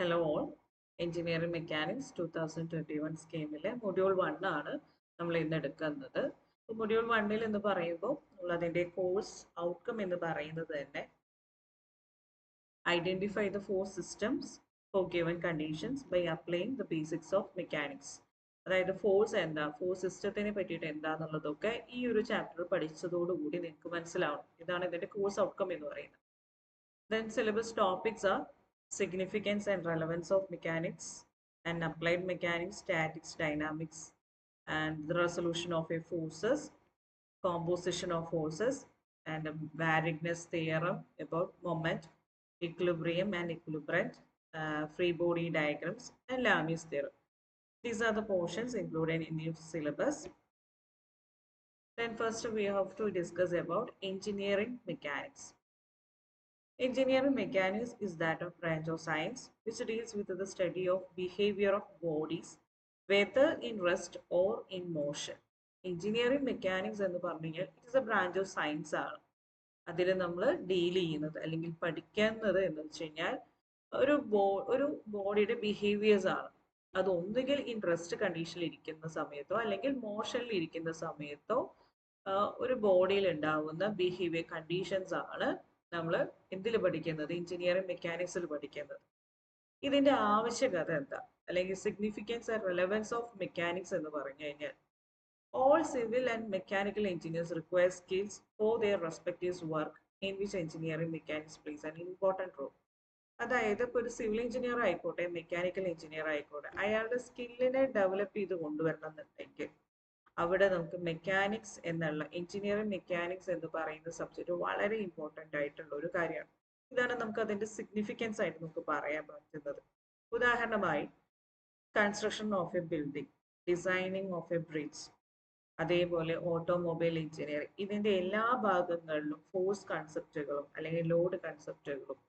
Hello all. Engineering Mechanics 2021 സ്കീമിലെ module 1 ആണ് നമ്മൾ ഇന്ന് എടുക്കുന്നത്. മൊഡ്യൂൾ 1 എന്ന് പറയുമ്പോൾ നമ്മൾ അതിൻ്റെ കോഴ്സ് ഔട്ട്കം എന്ന് പറയുന്നത് തന്നെ identify the for systems for given conditions by applying the basics of mechanics. അതായത് ഫോഴ്സ് എന്താ, ഫോഴ്സ് സിസ്റ്റത്തിനെ പറ്റിയിട്ട് എന്താണെന്നുള്ളതൊക്കെ ഈ ഒരു ചാപ്റ്റർ പഠിച്ചതോടുകൂടി നിങ്ങൾക്ക് മനസ്സിലാവണം. ഇതാണ് ഇതിൻ്റെ കോഴ്സ് ഔട്ട്കം എന്ന് പറയുന്നത്. Then syllabus topics are significance and relevance of mechanics and applied mechanics, statics, dynamics, and the resolution of a forces, composition of forces, and a Varigne's theorem about moment, equilibrium and equilibrant, free body diagrams, and Lami's theorem. These are the portions included in the syllabus. Then first we have to discuss about engineering mechanics. Engineering mechanics is that of branch of science which deals with the study of behavior of bodies, whether in rest or in motion. Engineering mechanics എന്ന് പറഞ്ഞു കഴിഞ്ഞാൽ it is A branch of science ആണ്. അതിൽ നമ്മൾ deal ചെയ്യുന്നത് അല്ലെങ്കിൽ പഠിക്കുന്നത് എന്ന് വെച്ച് കഴിഞ്ഞാൽ ഒരു ബോഡിയുടെ ബിഹേവിയേഴ്സ് ആണ്. അത് ഒന്നുകിൽ ഇൻ റെസ്റ്റ് കണ്ടീഷനിൽ ഇരിക്കുന്ന സമയത്തോ അല്ലെങ്കിൽ മോഷനിൽ ഇരിക്കുന്ന സമയത്തോ ഒരു ബോഡിയിൽ ഉണ്ടാവുന്ന ബിഹേവിയർ കണ്ടീഷൻസ് ആണ് നമ്മൾ എന്തിൽ പഠിക്കുന്നത്, എഞ്ചിനീയറിംഗ് മെക്കാനിക്സിൽ പഠിക്കുന്നത്. ഇതിന്റെ ആവശ്യകത എന്താ, അല്ലെങ്കിൽ significance and relevance of mechanics എന്ന് പറഞ്ഞു കഴിഞ്ഞാൽ all civil and mechanical engineers require skills for their respective work in which engineering mechanics plays an important role. അതായത് ഇപ്പോൾ ഒരു സിവിൽ എഞ്ചിനീയർ ആയിക്കോട്ടെ, മെക്കാനിക്കൽ എഞ്ചിനീയർ ആയിക്കോട്ടെ, അയാളുടെ സ്കില്ലിനെ ഡെവലപ്പ് ചെയ്ത് കൊണ്ടുവരണം എന്നുണ്ടെങ്കിൽ അവിടെ നമുക്ക് മെക്കാനിക്സ് എന്നുള്ള എഞ്ചിനീയറിംഗ് മെക്കാനിക്സ് എന്ന് പറയുന്ന സബ്ജക്റ്റ് വളരെ ഇമ്പോർട്ടൻ്റ് ആയിട്ടുള്ള ഒരു കാര്യമാണ്. ഇതാണ് നമുക്ക് അതിൻ്റെ സിഗ്നിഫിക്കൻസ് ആയിട്ട് നമുക്ക് പറയാൻ പറ്റുന്നത്. ഉദാഹരണമായി construction of A building, designing of A bridge, അതേപോലെ ഓട്ടോമൊബൈൽ എഞ്ചിനീയറിംഗ്, ഇതിൻ്റെ എല്ലാ ഭാഗങ്ങളിലും ഫോഴ്സ് കൺസെപ്റ്റുകളും അല്ലെങ്കിൽ ലോഡ് കൺസെപ്റ്റുകളും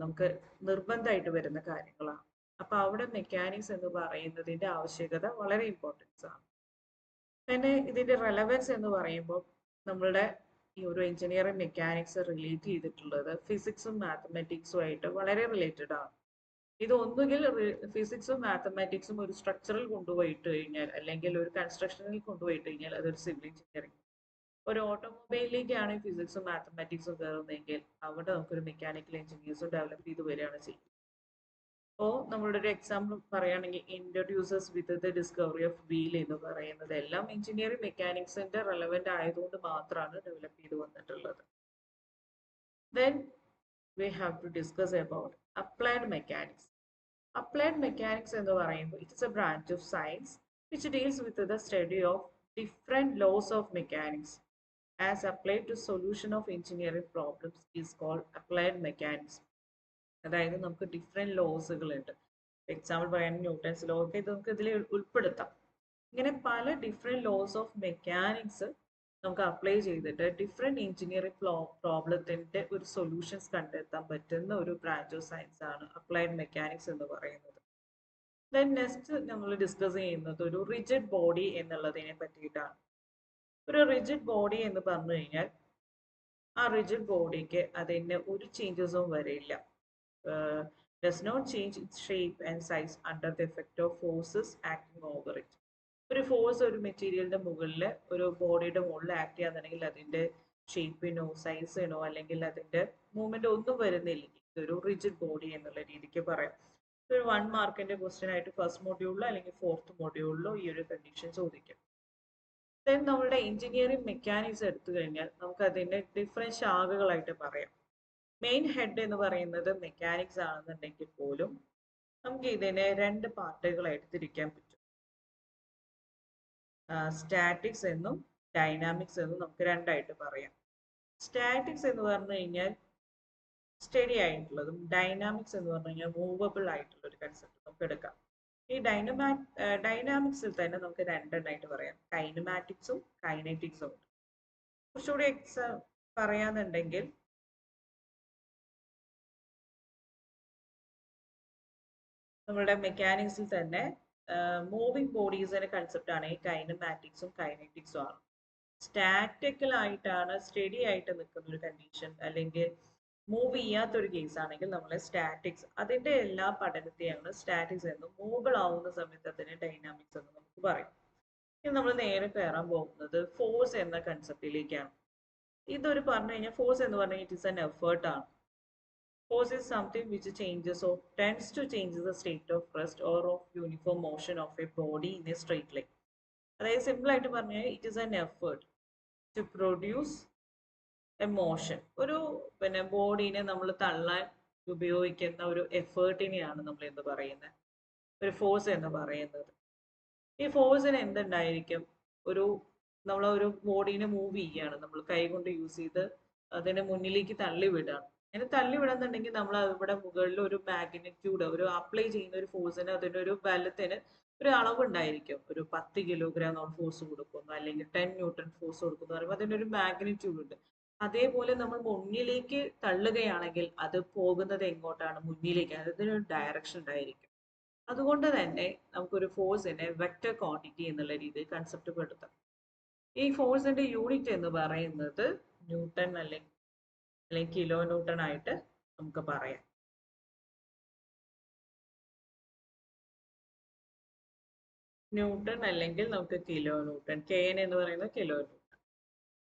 നമുക്ക് നിർബന്ധമായിട്ട് വരുന്ന കാര്യങ്ങളാണ്. അപ്പോൾ അവിടെ മെക്കാനിക്സ് എന്ന് പറയുന്നതിൻ്റെ ആവശ്യകത വളരെ ഇമ്പോർട്ടൻസ് ആണ്. പിന്നെ ഇതിൻ്റെ റെലവൻസ് എന്ന് പറയുമ്പോൾ നമ്മളുടെ ഈ ഒരു എഞ്ചിനീയറിംഗ് മെക്കാനിക്സ് റിലേറ്റ് ചെയ്തിട്ടുള്ളത് ഫിസിക്സും മാത്തമാറ്റിക്സും ആയിട്ട് വളരെ റിലേറ്റഡ് ആണ്. ഇത് ഒന്നുകിൽ ഫിസിക്സും മാത്തമാറ്റിക്സും ഒരു സ്ട്രക്ചറിൽ കൊണ്ടുപോയിട്ട് കഴിഞ്ഞാൽ അല്ലെങ്കിൽ ഒരു കൺസ്ട്രക്ഷനിൽ കൊണ്ടുപോയിട്ട് കഴിഞ്ഞാൽ അതൊരു സിവിൽ എഞ്ചിനീയറിംഗ്. ഒരു ഓട്ടോമൊബൈലിലേക്കാണ് ഫിസിക്സും മാത്തമാറ്റിക്സും കയറുന്നതെങ്കിൽ അവിടെ നമുക്കൊരു മെക്കാനിക്കൽ എഞ്ചിനീയേഴ്സും ഡെവലപ്പ് ചെയ്ത് വരികയാണ് ചെയ്യുന്നത്. അപ്പോൾ നമ്മളുടെ ഒരു എക്സാമ്പിൾ പറയുകയാണെങ്കിൽ introducers with the discovery of wheel എന്ന് പറയുന്നത് എല്ലാം എഞ്ചിനീയറിംഗ് മെക്കാനിക്സിന്റെ റെലവെന്റ് ആയതുകൊണ്ട് മാത്രമാണ് ഡെവലപ്പ് ചെയ്ത് വന്നിട്ടുള്ളത്. Then we have to discuss about applied mechanics. Applied mechanics എന്ന് പറയുമ്പോൾ it is a branch of science which deals with the study of different laws of mechanics as applied to solution of engineering problems is called applied mechanics. അതായത് നമുക്ക് different ലോസുകൾ ഉണ്ട്. Example പറയുകയാണെങ്കിൽ Newton's law ഒക്കെ ഇത് നമുക്ക് ഇതിൽ ഉൾപ്പെടുത്താം. ഇങ്ങനെ പല ഡിഫറെൻറ്റ് ലോസ് ഓഫ് മെക്കാനിക്സ് നമുക്ക് അപ്ലൈ ചെയ്തിട്ട് ഡിഫറെൻറ്റ് എഞ്ചിനീയറിംഗ് പ്രോബ്ലത്തിൻ്റെ ഒരു സൊല്യൂഷൻസ് കണ്ടെത്താൻ പറ്റുന്ന ഒരു ബ്രാഞ്ച് ഓഫ് സയൻസ് ആണ് അപ്ലൈഡ് മെക്കാനിക്സ് എന്ന് പറയുന്നത്. ദെൻ നെക്സ്റ്റ് നമ്മൾ ഡിസ്കസ് ചെയ്യുന്നത് ഒരു റിജിഡ് ബോഡി എന്നുള്ളതിനെ പറ്റിയിട്ടാണ്. ഒരു റിജിഡ് ബോഡി എന്ന് പറഞ്ഞു കഴിഞ്ഞാൽ ആ റിജിഡ് ബോഡിക്ക് അതിന് ഒരു ചേഞ്ചസും വരില്ല. Does not change its shape and size under the effect of forces acting over it. ഒരു ഫോഴ്സ് ഒരു മെറ്റീരിയലിന്റെ മുകളിൽ ഒരു ബോഡിയുടെ മുകളിൽ ആക്ട് ചെയ്യാന്നുണ്ടെങ്കിൽ അതിന്റെ ഷേപ്പിനോ സൈസിനോ അല്ലെങ്കിൽ അതിന്റെ മൂവ്മെന്റ് ഒന്നും വരുന്നില്ലെങ്കിൽ ഇതൊരു റിജിഡ് ബോഡി എന്നുള്ള രീതിക്ക് പറയാം. ഒരു 1 മാർക്കിന്റെ ക്വസ്റ്റ്യൻ ആയിട്ട് ഫസ്റ്റ് മൊഡ്യൂളിലോ അല്ലെങ്കിൽ 4th മൊഡ്യൂളിലോ ഈ ഒരു കണ്ടീഷൻ ചോദിക്കും. ദെൻ നമ്മുടെ എഞ്ചിനീയറിംഗ് മെക്കാനിക്സ് എടുത്തു കഴിഞ്ഞാൽ നമുക്ക് അതിന്റെ ഡിഫറെന്റ് ശാഖകളായിട്ട് പറയാം. മെയിൻ ഹെഡ് എന്ന് പറയുന്നത് മെക്കാനിക്സ് ആണെന്നുണ്ടെങ്കിൽ പോലും നമുക്ക് ഇതിനെ 2 പാർട്ടുകളായിട്ട് തിരിക്കാൻ പറ്റും. സ്റ്റാറ്റിക്സ് എന്നും ഡൈനാമിക്സ് എന്നും നമുക്ക് 2 ആയിട്ട് പറയാം. സ്റ്റാറ്റിക്സ് എന്ന് പറഞ്ഞു കഴിഞ്ഞാൽ സ്റ്റഡി ആയിട്ടുള്ളതും ഡൈനാമിക്സ് എന്ന് പറഞ്ഞു കഴിഞ്ഞാൽ മൂവബിൾ ആയിട്ടുള്ള ഒരു കൺസെപ്റ്റ് നമുക്ക് എടുക്കാം. ഈ ഡൈനാമിക്സിൽ തന്നെ നമുക്ക് 2 ആയിട്ട് പറയാം. കൈനമാറ്റിക്സും കൈനറ്റിക്സും ഉണ്ട്. കുറച്ചുകൂടി പറയാന്നുണ്ടെങ്കിൽ നമ്മളുടെ മെക്കാനിക്സിൽ തന്നെ മൂവിങ് ബോഡീസിന്റെ കൺസെപ്റ്റ് ആണ് ഈ കൈനമാറ്റിക്സും കൈനറ്റിക്സും ആണ്. സ്റ്റാറ്റിക്കൽ ആയിട്ടാണ് സ്റ്റഡി ആയിട്ട് നിൽക്കുന്ന ഒരു കണ്ടീഷൻ അല്ലെങ്കിൽ മൂവ് ചെയ്യാത്തൊരു കേസ് ആണെങ്കിൽ നമ്മൾ സ്റ്റാറ്റിക്സ്, അതിന്റെ എല്ലാ പഠനത്തെയാണ് സ്റ്റാറ്റിക്സ് എന്നും, മൂവബിൾ ആവുന്ന സമയത്ത് അതിനെ ഡൈനാമിക്സ് എന്നും നമുക്ക് പറയും. ഇനി നമ്മൾ നേരെ കയറാൻ പോകുന്നത് ഫോഴ്സ് എന്ന കൺസെപ്റ്റിലേക്കാണ്. ഇതൊരു പറഞ്ഞു കഴിഞ്ഞാൽ ഫോഴ്സ് എന്ന് പറഞ്ഞാൽ ഇറ്റ് ഇസ് എൻ എഫേർട്ട് ആണ്. Force is something which changes or tends to change the state of rest or of uniform motion of a body in a straight line. അതായത് സിമ്പിൾ ആയിട്ട് പറഞ്ഞാൽ it is an effort to produce a motion. ഒരു ബോഡീനെ നമ്മൾ തള്ളാൻ ഉപയോഗിക്കുന്ന ഒരു എഫേർട്ടിനെയാണ് നമ്മൾ എന്ത് പറയുന്നത്, ഒരു ഫോഴ്സ് എന്ന് പറയുന്നത്. ഈ ഫോഴ്സിന് എന്തുണ്ടായിരിക്കും, ഒരു നമ്മളൊരു ബോഡീനെ മൂവ് ചെയ്യുകയാണ്, നമ്മൾ കൈ കൊണ്ട് യൂസ് ചെയ്ത് അതിനെ മുന്നിലേക്ക് തള്ളി വിടുകയാണ്. അങ്ങനെ തള്ളി വിടുന്നുണ്ടെങ്കിൽ നമ്മൾ ഇവിടെ മുകളിൽ ഒരു മാഗ്നിറ്റ്യൂഡ്, ഒരു അപ്ലൈ ചെയ്യുന്ന ഒരു ഫോഴ്സിന്, അതിൻ്റെ ഒരു ബലത്തിന് ഒരു അളവുണ്ടായിരിക്കും. ഒരു 10 കിലോഗ്രാം നമ്മൾ ഫോഴ്സ് കൊടുക്കുന്നു, അല്ലെങ്കിൽ 10 ന്യൂട്ടൺ ഫോഴ്സ് കൊടുക്കുന്നു പറയുമ്പോൾ അതിനൊരു മാഗ്നിറ്റ്യൂഡ് ഉണ്ട്. അതേപോലെ നമ്മൾ മുന്നിലേക്ക് തള്ളുകയാണെങ്കിൽ അത് പോകുന്നത് എങ്ങോട്ടാണ്, മുന്നിലേക്ക്, അതിനൊരു ഡയറക്ഷൻ ഉണ്ടായിരിക്കും. അതുകൊണ്ട് തന്നെ നമുക്കൊരു ഫോഴ്സിനെ വെക്റ്റർ ക്വാണ്ടിറ്റി എന്നുള്ള രീതിയിൽ കൺസെപ്റ്റ് പെടുത്താം. ഈ ഫോഴ്സിന്റെ യൂണിറ്റ് എന്ന് പറയുന്നത് ന്യൂട്ടൺ അല്ലെങ്കിൽ കിലോ ന്യൂട്ടൺ ആയിട്ട് നമുക്ക് പറയാം. ന്യൂട്ടൺ അല്ലെങ്കിൽ നമുക്ക് കിലോ ന്യൂട്ടൺ, kN എന്ന് പറയുന്നത് കിലോ ന്യൂട്ടൺ.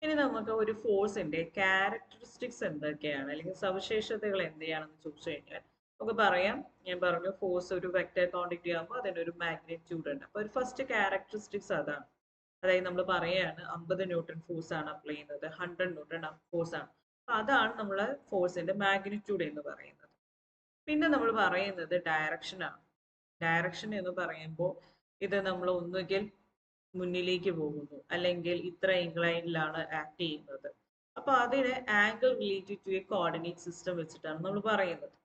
ഇനി നമുക്ക് ഒരു ഫോഴ്സിന്റെ ക്യാരക്ടറിസ്റ്റിക്സ് എന്തൊക്കെയാണ്, അല്ലെങ്കിൽ സവിശേഷതകൾ എന്തൊക്കെയാണെന്ന് ചോദിച്ചു കഴിഞ്ഞാൽ നമുക്ക് പറയാം. ഞാൻ പറഞ്ഞു ഫോഴ്സ് ഒരു വെക്റ്റർ ക്വാണ്ടിറ്റി ആകുമ്പോൾ അതിനൊരു മാഗ്നിറ്റ്യൂഡ് ഉണ്ട്. അപ്പോൾ ഒരു ഫസ്റ്റ് ക്യാരക്ടറിസ്റ്റിക്സ് അതാണ്. അതായത് നമ്മൾ പറയുകയാണ് 50 ന്യൂട്ടൺ ഫോഴ്സ് ആണ് അപ്ലൈ ചെയ്യുന്നത്, 100 ന്യൂട്ടൺ ഫോഴ്സ് ആണ്. അപ്പൊ അതാണ് നമ്മളെ ഫോഴ്സിന്റെ മാഗ്നിറ്റ്യൂഡ് എന്ന് പറയുന്നത്. പിന്നെ നമ്മൾ പറയുന്നത് ഡയറക്ഷൻ ആണ്. ഡയറക്ഷൻ എന്ന് പറയുമ്പോൾ ഇത് നമ്മൾ ഒന്നുകിൽ മുന്നിലേക്ക് പോകുന്നു, അല്ലെങ്കിൽ ഇത്ര ഇൻക്ലൈനിലാണ് ആക്ട് ചെയ്യുന്നത്. അപ്പൊ അതിന് angle related to a coordinate system വെച്ചിട്ടാണ് നമ്മൾ പറയുന്നത്.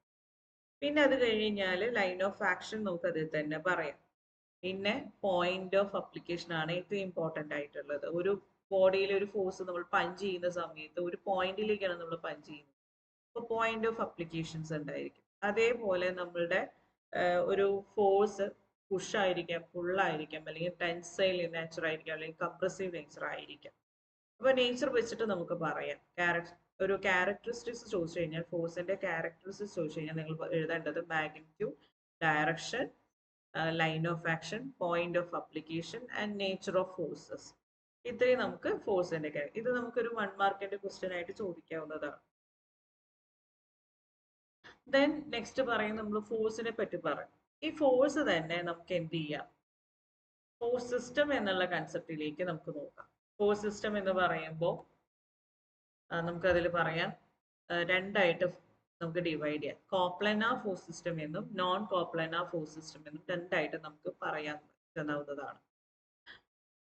പിന്നെ അത് കഴിഞ്ഞാൽ ലൈൻ ഓഫ് ആക്ഷൻ നമുക്ക് അതിൽ തന്നെ പറയാം. പിന്നെ പോയിന്റ് ഓഫ് അപ്ലിക്കേഷൻ ആണ് ഏറ്റവും ഇമ്പോർട്ടൻ്റ് ആയിട്ടുള്ളത്. ഒരു ബോഡിയിൽ ഒരു ഫോഴ്സ് നമ്മൾ പഞ്ച് ചെയ്യുന്ന സമയത്ത് ഒരു പോയിന്റിലേക്കാണ് നമ്മൾ പഞ്ച് ചെയ്യുന്നത്. അപ്പോൾ പോയിന്റ് ഓഫ് അപ്ലിക്കേഷൻസ് ഉണ്ടായിരിക്കും. അതേപോലെ നമ്മളുടെ ഒരു ഫോഴ്സ് പുഷ് ആയിരിക്കാം, പുള്ളായിരിക്കാം, അല്ലെങ്കിൽ ടെൻസൈൽ നേച്ചർ ആയിരിക്കാം, അല്ലെങ്കിൽ കംപ്രസീവ് നേച്ചർ ആയിരിക്കാം. അപ്പൊ നേച്ചർ വെച്ചിട്ട് നമുക്ക് പറയാം. ഒരു ക്യാരക്ടറിസ്റ്റിക്സ് ചോദിച്ചു കഴിഞ്ഞാൽ, ഫോഴ്സിന്റെ ക്യാരക്ടറിസ്റ്റിക്സ് ചോദിച്ചു കഴിഞ്ഞാൽ നിങ്ങൾ എഴുതേണ്ടത് magnitude, direction, line of action, point of application and nature of forces. ഇത്രയും നമുക്ക് ഫോഴ്സിന്റെ കാര്യം. ഇത് നമുക്കൊരു 1 മാർക്കിന്റെ ക്വസ്റ്റ്യൻ ആയിട്ട് ചോദിക്കാവുന്നതാണ്. ദെൻ നെക്സ്റ്റ് പറയും നമ്മൾ ഫോഴ്സിനെ പറ്റി പറയും. ഈ ഫോഴ്സ് തന്നെ നമുക്ക് എന്ത് ചെയ്യാം, ഫോഴ്സ് സിസ്റ്റം എന്നുള്ള കൺസെപ്റ്റിലേക്ക് നമുക്ക് നോക്കാം. ഫോഴ്സ് സിസ്റ്റം എന്ന് പറയുമ്പോൾ നമുക്കതിൽ പറയാം, രണ്ടായിട്ട് നമുക്ക് ഡിവൈഡ് ചെയ്യാം. കോപ്ലനാർ ഫോഴ്സ് സിസ്റ്റം എന്നും നോൺ കോപ്ലനാർ ഫോഴ്സ് സിസ്റ്റം എന്നും രണ്ടായിട്ട് നമുക്ക് പറയാൻ പറ്റുന്നതാണ്.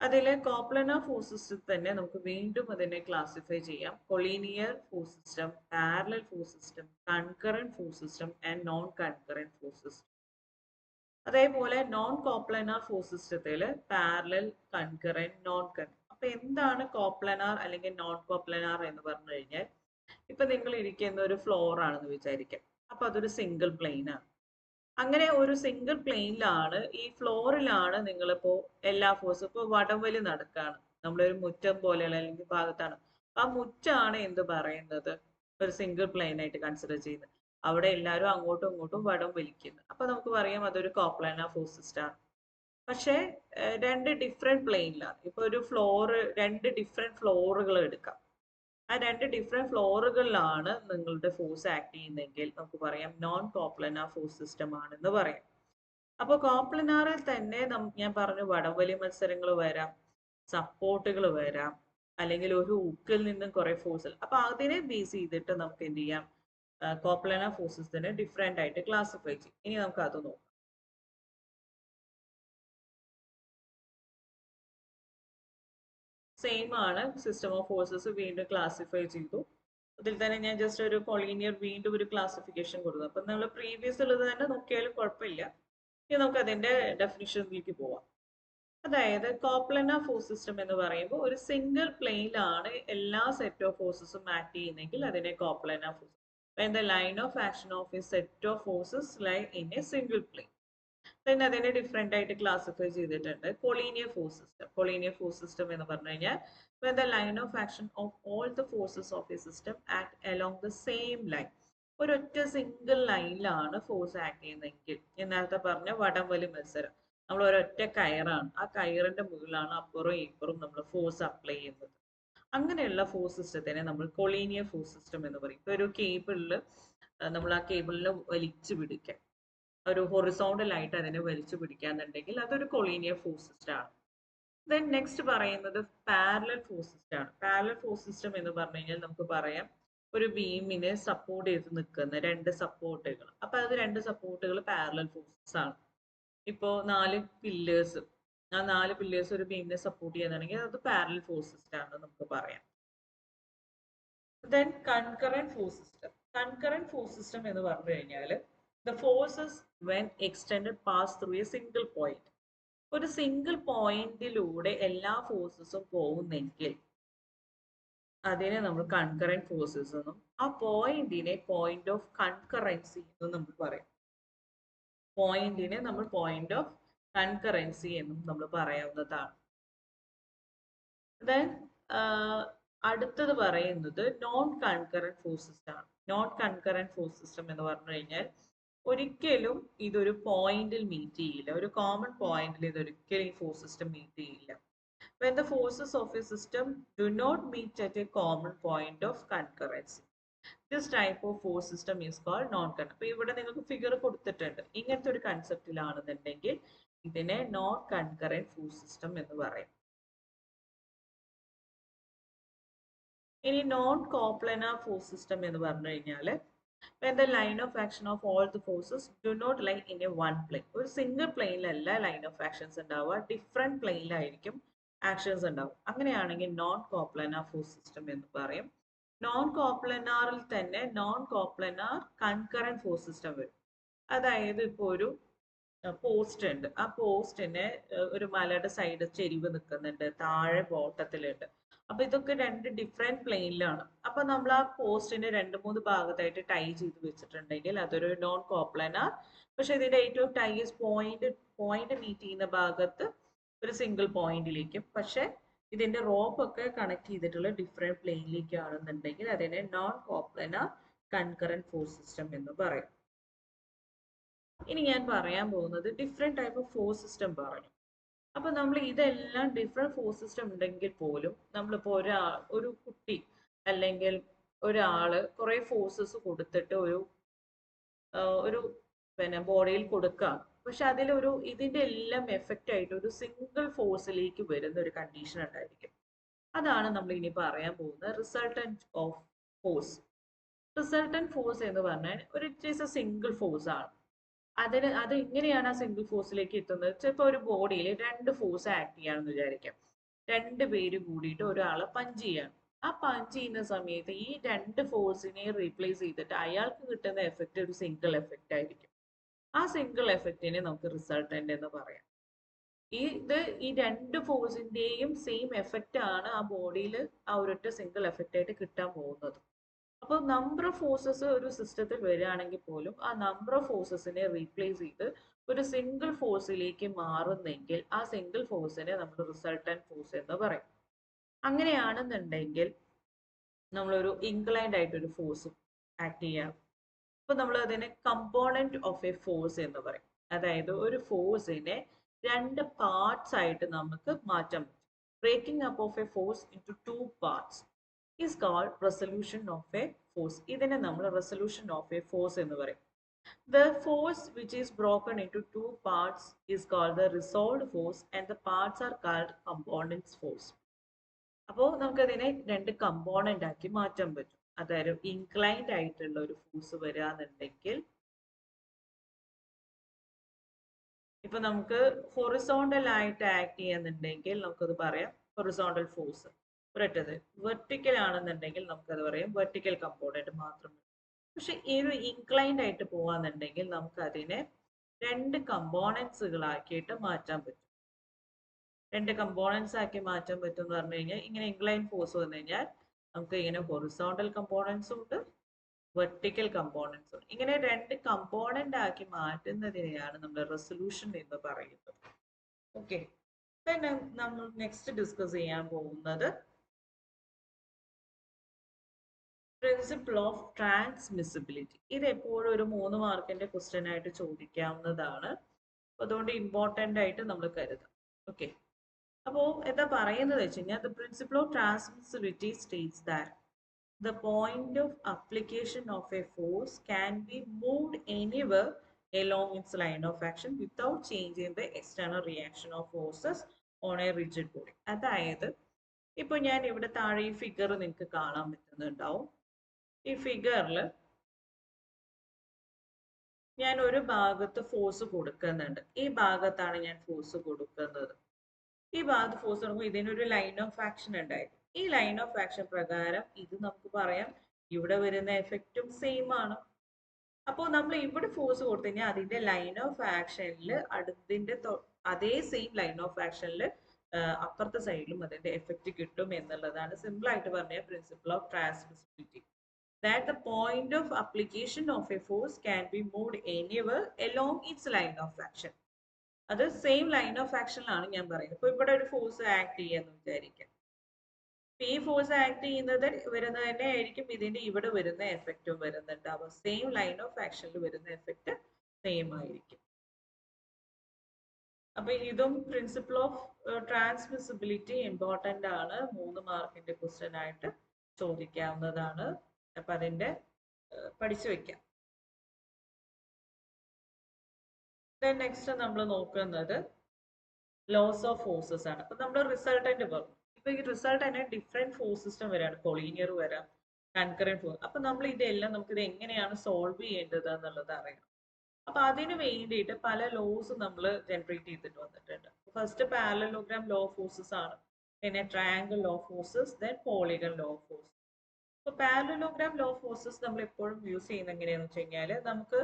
അതിലെ കോപ്ലനാർ ഫോഴ്സ് സിസ്റ്റം തന്നെ നമുക്ക് വീണ്ടും അതിനെ ക്ലാസിഫൈ ചെയ്യാം. Collinear force system, parallel force system, concurrent force system and non concurrent force system. അതേപോലെ നോൺ കോപ്ലനാർ ഫോഴ്സ് സിസ്റ്റത്തിൽ പാരലൽ, കൺകറന്റ്, നോൺ കൺകറന്റ്. അപ്പൊ എന്താണ് കോപ്ലനാർ അല്ലെങ്കിൽ നോൺ കോപ്ലനാർ എന്ന് പറഞ്ഞു കഴിഞ്ഞാൽ, ഇപ്പൊ നിങ്ങൾ ഇരിക്കുന്ന ഒരു ഫ്ലോർ ആണെന്ന് വിചാരിക്കാം. അപ്പൊ അതൊരു സിംഗിൾ പ്ലെയിൻ ആണ്. അങ്ങനെ ഒരു സിംഗിൾ പ്ലെയിനിലാണ്, ഈ ഫ്ലോറിലാണ് നിങ്ങളിപ്പോ എല്ലാ ഫോഴ്സും, ഇപ്പൊ വടംവലി നടക്കാണ്, നമ്മളൊരു മുറ്റം പോലെയുള്ള അല്ലെങ്കിൽ ഭാഗത്താണ്. ആ മുറ്റാണ് എന്ത് പറയുന്നത്, ഒരു സിംഗിൾ പ്ലെയിൻ ആയിട്ട് കൺസിഡർ ചെയ്യുന്നത്. അവിടെ എല്ലാവരും അങ്ങോട്ടും ഇങ്ങോട്ടും വടം വലിക്കുന്നു. അപ്പൊ നമുക്ക് പറയാം അതൊരു കോപ്ലാനാർ ഫോഴ്സ് സിസ്റ്റം ആണ്. പക്ഷേ രണ്ട് ഡിഫറെന്റ് പ്ലെയിനിലാണ്. ഇപ്പൊ ഒരു രണ്ട് ഡിഫറെന്റ് ഫ്ലോറുകൾ എടുക്കാം. ആ രണ്ട് ഡിഫറെന്റ് ഫ്ലോറുകളിലാണ് നിങ്ങളുടെ ഫോഴ്സ് ആക്ട് ചെയ്യുന്നതെങ്കിൽ നമുക്ക് പറയാം നോൺ കോപ്ലനാർ ഫോഴ്സ് സിസ്റ്റം ആണെന്ന് പറയാം. അപ്പൊ കോപ്ലനാറിൽ തന്നെ ഞാൻ പറഞ്ഞു വടംവലി മത്സരങ്ങൾ വരാം, സപ്പോർട്ടുകൾ വരാം, അല്ലെങ്കിൽ ഒരു ഉക്കിൽ നിന്നും കുറെ ഫോഴ്സ്. അപ്പൊ അതിനെ ബേസ് ചെയ്തിട്ട് നമുക്ക് എന്ത് ചെയ്യാം, കോപ്ലനാർ ഫോഴ്സസിനെ ഡിഫറെന്റ് ആയിട്ട് ക്ലാസിഫൈ ചെയ്യും. ഇനി നമുക്ക് അത് നോക്കാം. സെയിം ആണ്, സിസ്റ്റം ഓഫ് ഫോഴ്സസ് വീണ്ടും ക്ലാസിഫൈ ചെയ്തു. അതിൽ തന്നെ ഞാൻ ജസ്റ്റ് ഒരു കൊളീനിയർ വീണ്ടും ഒരു ക്ലാസിഫിക്കേഷൻ കൊടുത്തു. അപ്പൊ നമ്മൾ പ്രീവിയസ് ഉള്ളത് തന്നെ നോക്കിയാലും കുഴപ്പമില്ല. ഇനി നമുക്ക് അതിന്റെ ഡെഫിനിഷനിലേക്ക് പോവാം. അതായത് കോപ്ലനാർ ഫോഴ്സ് സിസ്റ്റം എന്ന് പറയുമ്പോൾ ഒരു സിംഗിൾ പ്ലെയിനിലാണ് എല്ലാ സെറ്റ് ഓഫ് ഫോഴ്സസും ആക്ട് ചെയ്യുന്നെങ്കിൽ അതിനെ coplanar force. when the line of action of a set of forces lie in a single plane. then അതിനെ ഡിഫറെന്റ് ആയിട്ട് ക്ലാസിഫൈ ചെയ്തിട്ടുണ്ട്. Collinear force system. Collinear force system എന്ന് പറഞ്ഞു കഴിഞ്ഞാൽ when the line of action of all the forces of a system act along the same line. ഒരൊറ്റ single ലൈനിലാണ് force act ചെയ്യുന്നതെങ്കിൽ, ഞാൻ നേരത്തെ പറഞ്ഞ വടംവലി മത്സരം, നമ്മൾ ഒരൊറ്റ കയറാണ്, ആ കയറിന്റെ മുകളിലാണ് അപ്പുറവും ഇപ്പുറവും നമ്മൾ ഫോഴ്സ് അപ്ലൈ ചെയ്യുന്നത്. അങ്ങനെയുള്ള ഫോഴ്സ് സിസ്റ്റത്തിനെ നമ്മൾ കൊളീനിയർ ഫോഴ്സ് സിസ്റ്റം എന്ന് പറയും. ഇപ്പൊ ഒരു കേബിളിൽ നമ്മൾ ആ കേബിളിൽ വലിച്ചു പിടിക്കാം, ഒരു ഹൊറിസോണ്ടൽ ആയിട്ട് അതിനെ വലിച്ചു പിടിക്കാന്നുണ്ടെങ്കിൽ അതൊരു കൊളീനിയർ ഫോഴ്സ് സിസ്റ്റം ആണ്. ദെൻ നെക്സ്റ്റ് പറയുന്നത് പാരലൽ ഫോഴ്സ് സിസ്റ്റം ആണ്. പാരലൽ ഫോഴ്സ് സിസ്റ്റം എന്ന് പറഞ്ഞു കഴിഞ്ഞാൽ നമുക്ക് പറയാം ഒരു ബീമിനെ സപ്പോർട്ട് ചെയ്ത് നിൽക്കുന്ന രണ്ട് സപ്പോർട്ടുകൾ. അപ്പൊ അത് രണ്ട് സപ്പോർട്ടുകൾ പാരലൽ ഫോഴ്സസ് ആണ്. ഇപ്പോ 4 പില്ലേഴ്സ്, ആ 4 പില്ലേഴ്സ് ഒരു ബീമിനെ സപ്പോർട്ട് ചെയ്യുന്നുണ്ടെങ്കിൽ അത് പാരലൽ ഫോഴ്സ് സിസ്റ്റം ആണെന്ന് നമുക്ക് പറയാം. Then concurrent force system. Concurrent force system എന്ന് പറഞ്ഞു കഴിഞ്ഞാൽ the forces when extended pass through a single point. ഒരു സിംഗിൾ പോയിന്റിലൂടെ എല്ലാ ഫോഴ്സസും പോകുന്നെങ്കിൽ അതിനെ നമ്മൾ കൺകറന്റ് ഫോഴ്സസ് എന്നും ആ പോയിന്റിനെ പോയിന്റ് ഓഫ് കൺകറൻസി എന്നും നമ്മൾ പറയും. പോയിന്റിനെ നമ്മൾ പോയിന്റ് ഓഫ് കൺകറൻസി എന്നും നമ്മൾ പറയാവുന്നതാണ്. ദെൻ അടുത്തത് പറയുന്നത് നോൺ കൺകറന്റ് ഫോഴ്സ് സിസ്റ്റം ആണ്. നോൺ കൺകറന്റ് ഫോഴ്സ് സിസ്റ്റം എന്ന് പറഞ്ഞു കഴിഞ്ഞാൽ ഒരിക്കലും ഇതൊരു പോയിന്റിൽ മീറ്റ് ചെയ്യില്ല, ഒരു കോമൺ പോയിന്റിൽ ഇതൊരിക്കലും ഈ ഫോഴ്സ് സിസ്റ്റം മീറ്റ് ചെയ്യില്ല. When the forces of a system do not meet at a common point of concurrency, this type of force system is called non-concurrent. അപ്പോൾ ഇവിടെ നിങ്ങൾക്ക് ഫിഗർ കൊടുത്തിട്ടുണ്ട്. ഇങ്ങനത്തെ ഒരു കൺസെപ്റ്റിലാണെന്നുണ്ടെങ്കിൽ ഇതിനെ നോൺ കൺകറന്റ് ഫോഴ്സ് സിസ്റ്റം എന്ന് പറയും. ഇനി നോൺ കോപ്ലനാർ ഫോഴ്സ് സിസ്റ്റം എന്ന് പറഞ്ഞു കഴിഞ്ഞാൽ when the line of action of all the forces do not lie in a one plane. ഒരു സിംഗിൾ പ്ലെയിനിലല്ല ലൈൻ ഓഫ് ആക്ഷൻസ് ഉണ്ടാവുക, ഡിഫറെന്റ് പ്ലെയിനിലായിരിക്കും ആക്ഷൻസ് ഉണ്ടാവും. അങ്ങനെയാണെങ്കിൽ നോൺ കോപ്ലനാർ ഫോഴ്സ് സിസ്റ്റം എന്ന് പറയും. നോൺ കോപ്ലനാറിൽ തന്നെ non coplanar concurrent force system വരും. അതായത് ഇപ്പോൾ ഒരു പോസ്റ്റ് ഉണ്ട്, ആ പോസ്റ്റിന് ഒരു മലയുടെ സൈഡ് ചെരിവ് നിൽക്കുന്നുണ്ട്, താഴെ ബോട്ടത്തിലുണ്ട്. അപ്പൊ ഇതൊക്കെ രണ്ട് ഡിഫറെന്റ് പ്ലെയിനിലാണ്. അപ്പൊ നമ്മൾ ആ പോസ്റ്റിനെ 2-3 ഭാഗത്തായിട്ട് ടൈ ചെയ്ത് വെച്ചിട്ടുണ്ടെങ്കിൽ അതൊരു നോൺ കോപ്ലനാർ. പക്ഷെ ഇതിന്റെ ഏറ്റവും ടൈസ് പോയിന്റ് മീറ്റ് ചെയ്യുന്ന ഭാഗത്ത് ഒരു സിംഗിൾ പോയിന്റിലേക്കും, പക്ഷെ ഇതിന്റെ റോപ്പ് ഒക്കെ കണക്ട് ചെയ്തിട്ടുള്ള ഡിഫറെന്റ് പ്ലെയിനിലേക്കാണെന്നുണ്ടെങ്കിൽ അതിനെ non coplanar concurrent force system എന്ന് പറയും. ഇനി ഞാൻ പറയാൻ പോകുന്നത് different type of force system പറഞ്ഞു. അപ്പൊ നമ്മൾ ഇതെല്ലാം ഡിഫറെന്റ് ഫോഴ്സ് സിസ്റ്റം ഉണ്ടെങ്കിൽ പോലും നമ്മളിപ്പോ ഒരു കുട്ടി അല്ലെങ്കിൽ ഒരാള് കുറെ ഫോഴ്സസ് കൊടുത്തിട്ട് ഒരു പിന്നെ ബോഡിയിൽ കൊടുക്കാം, പക്ഷെ അതിലൊരു ഇതിന്റെ എല്ലാം എഫക്റ്റ് ആയിട്ട് ഒരു സിംഗിൾ ഫോഴ്സിലേക്ക് വരുന്ന ഒരു കണ്ടീഷൻ ഉണ്ടായിരിക്കും. അതാണ് നമ്മൾ ഇനി പറയാൻ പോകുന്ന resultant of force. Resultant force എന്ന് പറഞ്ഞാൽ it is A single force ആണ്. അത് എങ്ങനെയാണ് ആ സിംഗിൾ ഫോഴ്സിലേക്ക് എത്തുന്നത്? ചിലപ്പോൾ ഒരു ബോഡിയിൽ 2 ഫോഴ്സ് ആക്ട് ചെയ്യാണെന്ന് വിചാരിക്കാം. 2 പേര് കൂടിയിട്ട് ഒരാളെ പഞ്ച് ചെയ്യാണ്. ആ പഞ്ച് ചെയ്യുന്ന സമയത്ത് ഈ 2 ഫോഴ്സിനെ റീപ്ലേസ് ചെയ്തിട്ട് അയാൾക്ക് കിട്ടുന്ന എഫക്റ്റ് ഒരു സിംഗിൾ എഫക്റ്റ് ആയിരിക്കും. ആ സിംഗിൾ എഫക്റ്റിനെ നമുക്ക് റിസൾട്ടന്റ് എന്ന് പറയാം. ഈ 2 ഫോഴ്സിന്റെയും സെയിം എഫക്റ്റ് ആണ് ആ ബോഡിയിൽ ആ ഒരൊറ്റ സിംഗിൾ എഫക്റ്റ് ആയിട്ട് കിട്ടാൻ പോകുന്നത്. അപ്പോൾ നമ്പർ ഓഫ് ഫോഴ്സസ് ഒരു സിസ്റ്റത്തിൽ വരികയാണെങ്കിൽ പോലും ആ നമ്പർ ഓഫ് ഫോഴ്സസിനെ റീപ്ലേസ് ചെയ്ത് ഒരു സിംഗിൾ ഫോഴ്സിലേക്ക് മാറുന്നെങ്കിൽ ആ സിംഗിൾ ഫോഴ്സിനെ നമ്മൾ റിസൾട്ടന്റ് ഫോഴ്സ് എന്ന് പറയും. അങ്ങനെയാണെന്നുണ്ടെങ്കിൽ നമ്മളൊരു ഇൻക്ലൈൻഡ് ആയിട്ടൊരു ഫോഴ്സ് ആക്ട് ചെയ്യാം. അപ്പൊ നമ്മൾ അതിനെ കമ്പോണന്റ് ഓഫ് എ ഫോഴ്സ് എന്ന് പറയും. അതായത് ഒരു ഫോഴ്സിനെ 2 പാർട്സ് ആയിട്ട് നമുക്ക് മാറ്റാൻ പറ്റും. Breaking up of a force into 2 parts is called resolution of a force. ഇതിനെ നമ്മൾ resolution of a force എന്ന് പറയും. The force which is broken into 2 parts is called the resolved force and the parts are called components force. അപ്പോൾ നമുക്കതിനെ 2 component ആക്കി മാറ്റാൻ പറ്റും. അതായത് ഇൻക്ലൈൻഡ് ആയിട്ടുള്ള ഒരു ഫോഴ്സ് വരികയാണെന്നുണ്ടെങ്കിൽ ഇപ്പൊ നമുക്ക് ഹൊറിസോണ്ടൽ ആയിട്ട് ആക്ട് ചെയ്യുന്നുണ്ടെങ്കിൽ നമുക്കത് പറയാം ഹൊറിസോണ്ടൽ ഫോഴ്സ്. ഒരൊറ്റത് വെർട്ടിക്കൽ ആണെന്നുണ്ടെങ്കിൽ നമുക്കത് പറയാം വെർട്ടിക്കൽ കമ്പോണന്റ് മാത്രം. പക്ഷെ ഈ ഒരു ഇൻക്ലൈൻഡ് ആയിട്ട് പോവാന്നുണ്ടെങ്കിൽ നമുക്ക് അതിനെ 2 കമ്പോണൻസുകളാക്കിയിട്ട് മാറ്റാൻ പറ്റും. 2 കമ്പോണൻസ് ആക്കി മാറ്റാൻ പറ്റും എന്ന് പറഞ്ഞു കഴിഞ്ഞാൽ ഇങ്ങനെ ഇൻക്ലൈൻഡ് ഫോഴ്സ് വന്നു കഴിഞ്ഞാൽ നമുക്ക് ഇങ്ങനെ ഹൊറിസോണ്ടൽ കമ്പോണൻസും ഉണ്ട്, വെർട്ടിക്കൽ കമ്പോണൻസും ഉണ്ട്. ഇങ്ങനെ 2 കമ്പോണന്റ് ആക്കി മാറ്റുന്നതിനെയാണ് നമ്മൾ റെസൊല്യൂഷൻ എന്ന് പറയുന്നത്. ഓക്കെ, നമ്മൾ നെക്സ്റ്റ് ഡിസ്കസ് ചെയ്യാൻ പോകുന്നത് പ്രിൻസിപ്പിൾ ഓഫ് ട്രാൻസ്മിസിബിലിറ്റി ഇത് എപ്പോഴും ഒരു 3 മാർക്കിന്റെ ക്വസ്റ്റ്യൻ ആയിട്ട് ചോദിക്കാവുന്നതാണ്. അതുകൊണ്ട് ഇമ്പോർട്ടൻ്റ് ആയിട്ട് നമ്മൾ കരുതാം. ഓക്കെ, അപ്പോൾ എന്താ പറയുന്നത് വെച്ച് കഴിഞ്ഞാൽ the principle of transmissibility States that the point of application of a force can be moved anywhere along its line of action without changing the external reaction of forces on a rigid body. അതായത് ഇപ്പോൾ ഞാൻ ഇവിടെ താഴെ ഈ figure നിങ്ങൾക്ക് കാണാൻ പറ്റുന്നുണ്ടാവും. ഈ ഫിഗറിൽ ഞാൻ ഒരു ഭാഗത്ത് ഫോഴ്സ് കൊടുക്കുന്നുണ്ട്. ഈ ഭാഗത്താണ് ഞാൻ ഫോഴ്സ് കൊടുക്കുന്നത്. ഈ ഭാഗത്ത് ഫോഴ്സ് കൊടുക്കുമ്പോൾ ഇതിനൊരു ലൈൻ ഓഫ് ആക്ഷൻ ഉണ്ടായിരുന്നു. ഈ ലൈൻ ഓഫ് ആക്ഷൻ പ്രകാരം ഇത് നമുക്ക് പറയാം ഇവിടെ വരുന്ന എഫക്റ്റും സെയിം ആണ്. അപ്പോൾ നമ്മൾ ഇവിടെ ഫോഴ്സ് കൊടുത്തു കഴിഞ്ഞാൽ അതിന്റെ ലൈൻ ഓഫ് ആക്ഷനിൽ അടുത്തിന്റെ അതേ സെയിം ലൈൻ ഓഫ് ആക്ഷനിൽ അപ്പുറത്തെ സൈഡിലും അതിന്റെ എഫക്റ്റ് കിട്ടും എന്നുള്ളതാണ് സിമ്പിൾ ആയിട്ട് പറഞ്ഞ principle of transmissibility. That the point of application of a force can be moved anywhere along its line of action. അത് സെയിം ലൈൻ ഓഫ് ആക്ഷനിലാണ് ഞാൻ പറയുന്നത്. ഇപ്പോൾ ഇവിടെ ഒരു ഫോഴ്സ് ആക്ട് ചെയ്യാന്ന് വിചാരിക്കാം. ഈ ഫോഴ്സ് ആക്ട് ചെയ്യുന്നത് വരുന്നത് തന്നെ ആയിരിക്കും ഇതിന്റെ ഇവിടെ വരുന്ന എഫക്റ്റും വരുന്നുണ്ടാവുക. സെയിം ലൈൻ ഓഫ് ആക്ഷനിൽ വരുന്ന എഫക്റ്റ് സെയിം ആയിരിക്കും. അപ്പൊ ഇതും പ്രിൻസിപ്പിൾ ഓഫ് ട്രാൻസ്മിസിബിലിറ്റി ഇമ്പോർട്ടൻ്റ് ആണ്. 3 മാർക്കിന്റെ ക്വസ്റ്റ്യൻ ആയിട്ട് ചോദിക്കാവുന്നതാണ്. അപ്പൊ അതിന്റെ പഠിച്ചു വെക്കാം. നെക്സ്റ്റ് നമ്മൾ നോക്കുന്നത് ലോസ് ഓഫ് ഫോഴ്സസ് ആണ്. അപ്പൊ നമ്മൾ റിസൾട്ടന്റ് പറഞ്ഞു. ഇപ്പൊ ഈ റിസൾട്ട് തന്നെ ഡിഫറെന്റ് ഫോഴ്സ് സിസ്റ്റം വരാണ്. കൊളീനിയർ വരാം, കൺകറന്റ് ഫോഴ്സ്. അപ്പൊ നമ്മൾ ഇതെല്ലാം നമുക്കിത് എങ്ങനെയാണ് സോൾവ് ചെയ്യേണ്ടത് എന്നുള്ളത് അറിയണം. അപ്പൊ അതിന് വേണ്ടിയിട്ട് പല ലോസ് നമ്മൾ ജനറേറ്റ് ചെയ്തിട്ട് വന്നിട്ടുണ്ട്. First parallelogram law of forces ആണ്, പിന്നെ triangle law of forces, then polygon law of forces. അപ്പൊ പാരലലോഗ്രാം ലോ ഓഫ് ഫോഴ്സസ് നമ്മൾ എപ്പോഴും യൂസ് ചെയ്യുന്നത് എങ്ങനെയാന്ന് വെച്ച് കഴിഞ്ഞാൽ നമുക്ക്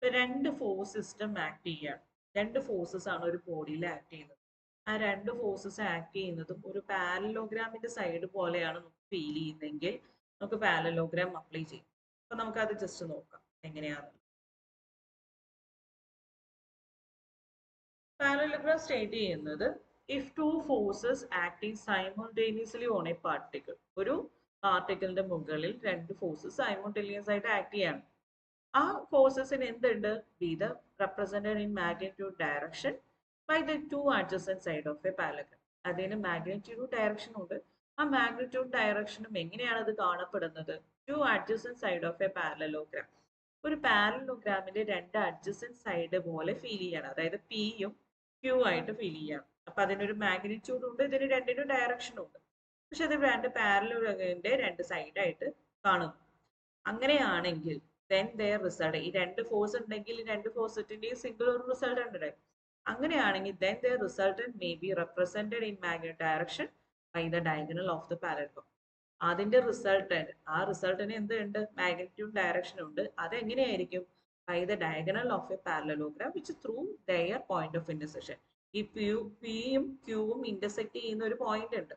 രണ്ട് ഫോഴ്സ് സിസ്റ്റം ആക്ട് ചെയ്യാണ്. രണ്ട് ഫോഴ്സസ് ആണ് ഒരു ബോഡിയിൽ ആക്ട് ചെയ്യുന്നത്. ആ രണ്ട് ഫോഴ്സസ് ആക്ട് ചെയ്യുന്നതും ഒരു പാരലലോഗ്രാമിന്റെ സൈഡ് പോലെയാണ് നമുക്ക് ഫീൽ ചെയ്യുന്നതെങ്കിൽ നമുക്ക് പാരലലോഗ്രാം അപ്ലൈ ചെയ്യും. അപ്പൊ നമുക്കത് ജസ്റ്റ് നോക്കാം എങ്ങനെയാണെന്ന്. പാരലലോഗ്രാം സ്റ്റേറ്റ് ചെയ്യുന്നത് if two forces acting simultaneously on a particle, ഒരു പാർട്ടിക്കിളിന്റെ മുകളിൽ രണ്ട് ഫോഴ്സസ് സൈമൾട്ടേനിയസ് ആയിട്ട് ആക്ട് ചെയ്യാണ്. ആ ഫോഴ്സസിന് എന്തുണ്ട്? be the represented in magnitude direction by the two adjacent side of a parallelogram. അതിന് മാഗ്നിറ്റ്യൂഡ് ഡയറക്ഷൻ ഉണ്ട്. ആ മാഗ്നിറ്റ്യൂഡ് ഡയറക്ഷനും എങ്ങനെയാണ് അത് കാണപ്പെടുന്നത്? Two adjacent side of a parallelogram. ഒരു പാരലലോഗ്രാമിന്റെ രണ്ട് അഡ്ജസന്റ് സൈഡ് പോലെ ഫീൽ ചെയ്യാണ്. അതായത് പിയും ക്യൂ ആയിട്ട് ഫീൽ ചെയ്യാണ്. അപ്പൊ അതിനൊരു മാഗ്നിറ്റ്യൂഡ് ഉണ്ട്, ഇതിന് രണ്ടിനും ഡയറക്ഷൻ ഉണ്ട്. പക്ഷെ അത് രണ്ട് പാരലലോഗ്രാമിന്റെ രണ്ട് സൈഡായിട്ട് കാണുന്നു. അങ്ങനെയാണെങ്കിൽ then their result, ഈ രണ്ട് ഫോഴ്സ് ഉണ്ടെങ്കിൽ രണ്ട് ഫോഴ്സിന്റെയും സിംഗിൾ ഒരു റിസൾട്ട് ഉണ്ട്. അങ്ങനെയാണെങ്കിൽ then their resultant may be represented in magnetic direction by the diagonal of the parallelogram. അതിന്റെ റിസൾട്ടന്റ്, ആ റിസൾട്ടിന് എന്തുണ്ട്? മാഗ്നിറ്റ്യൂഡ് ഡയറക്ഷൻ ഉണ്ട്. അതെങ്ങനെയായിരിക്കും? by the diagonal of a parallelogram which through their point of intersection. ഈ പിയും ക്യൂവും intersect ചെയ്യുന്ന ഒരു point ഉണ്ട്.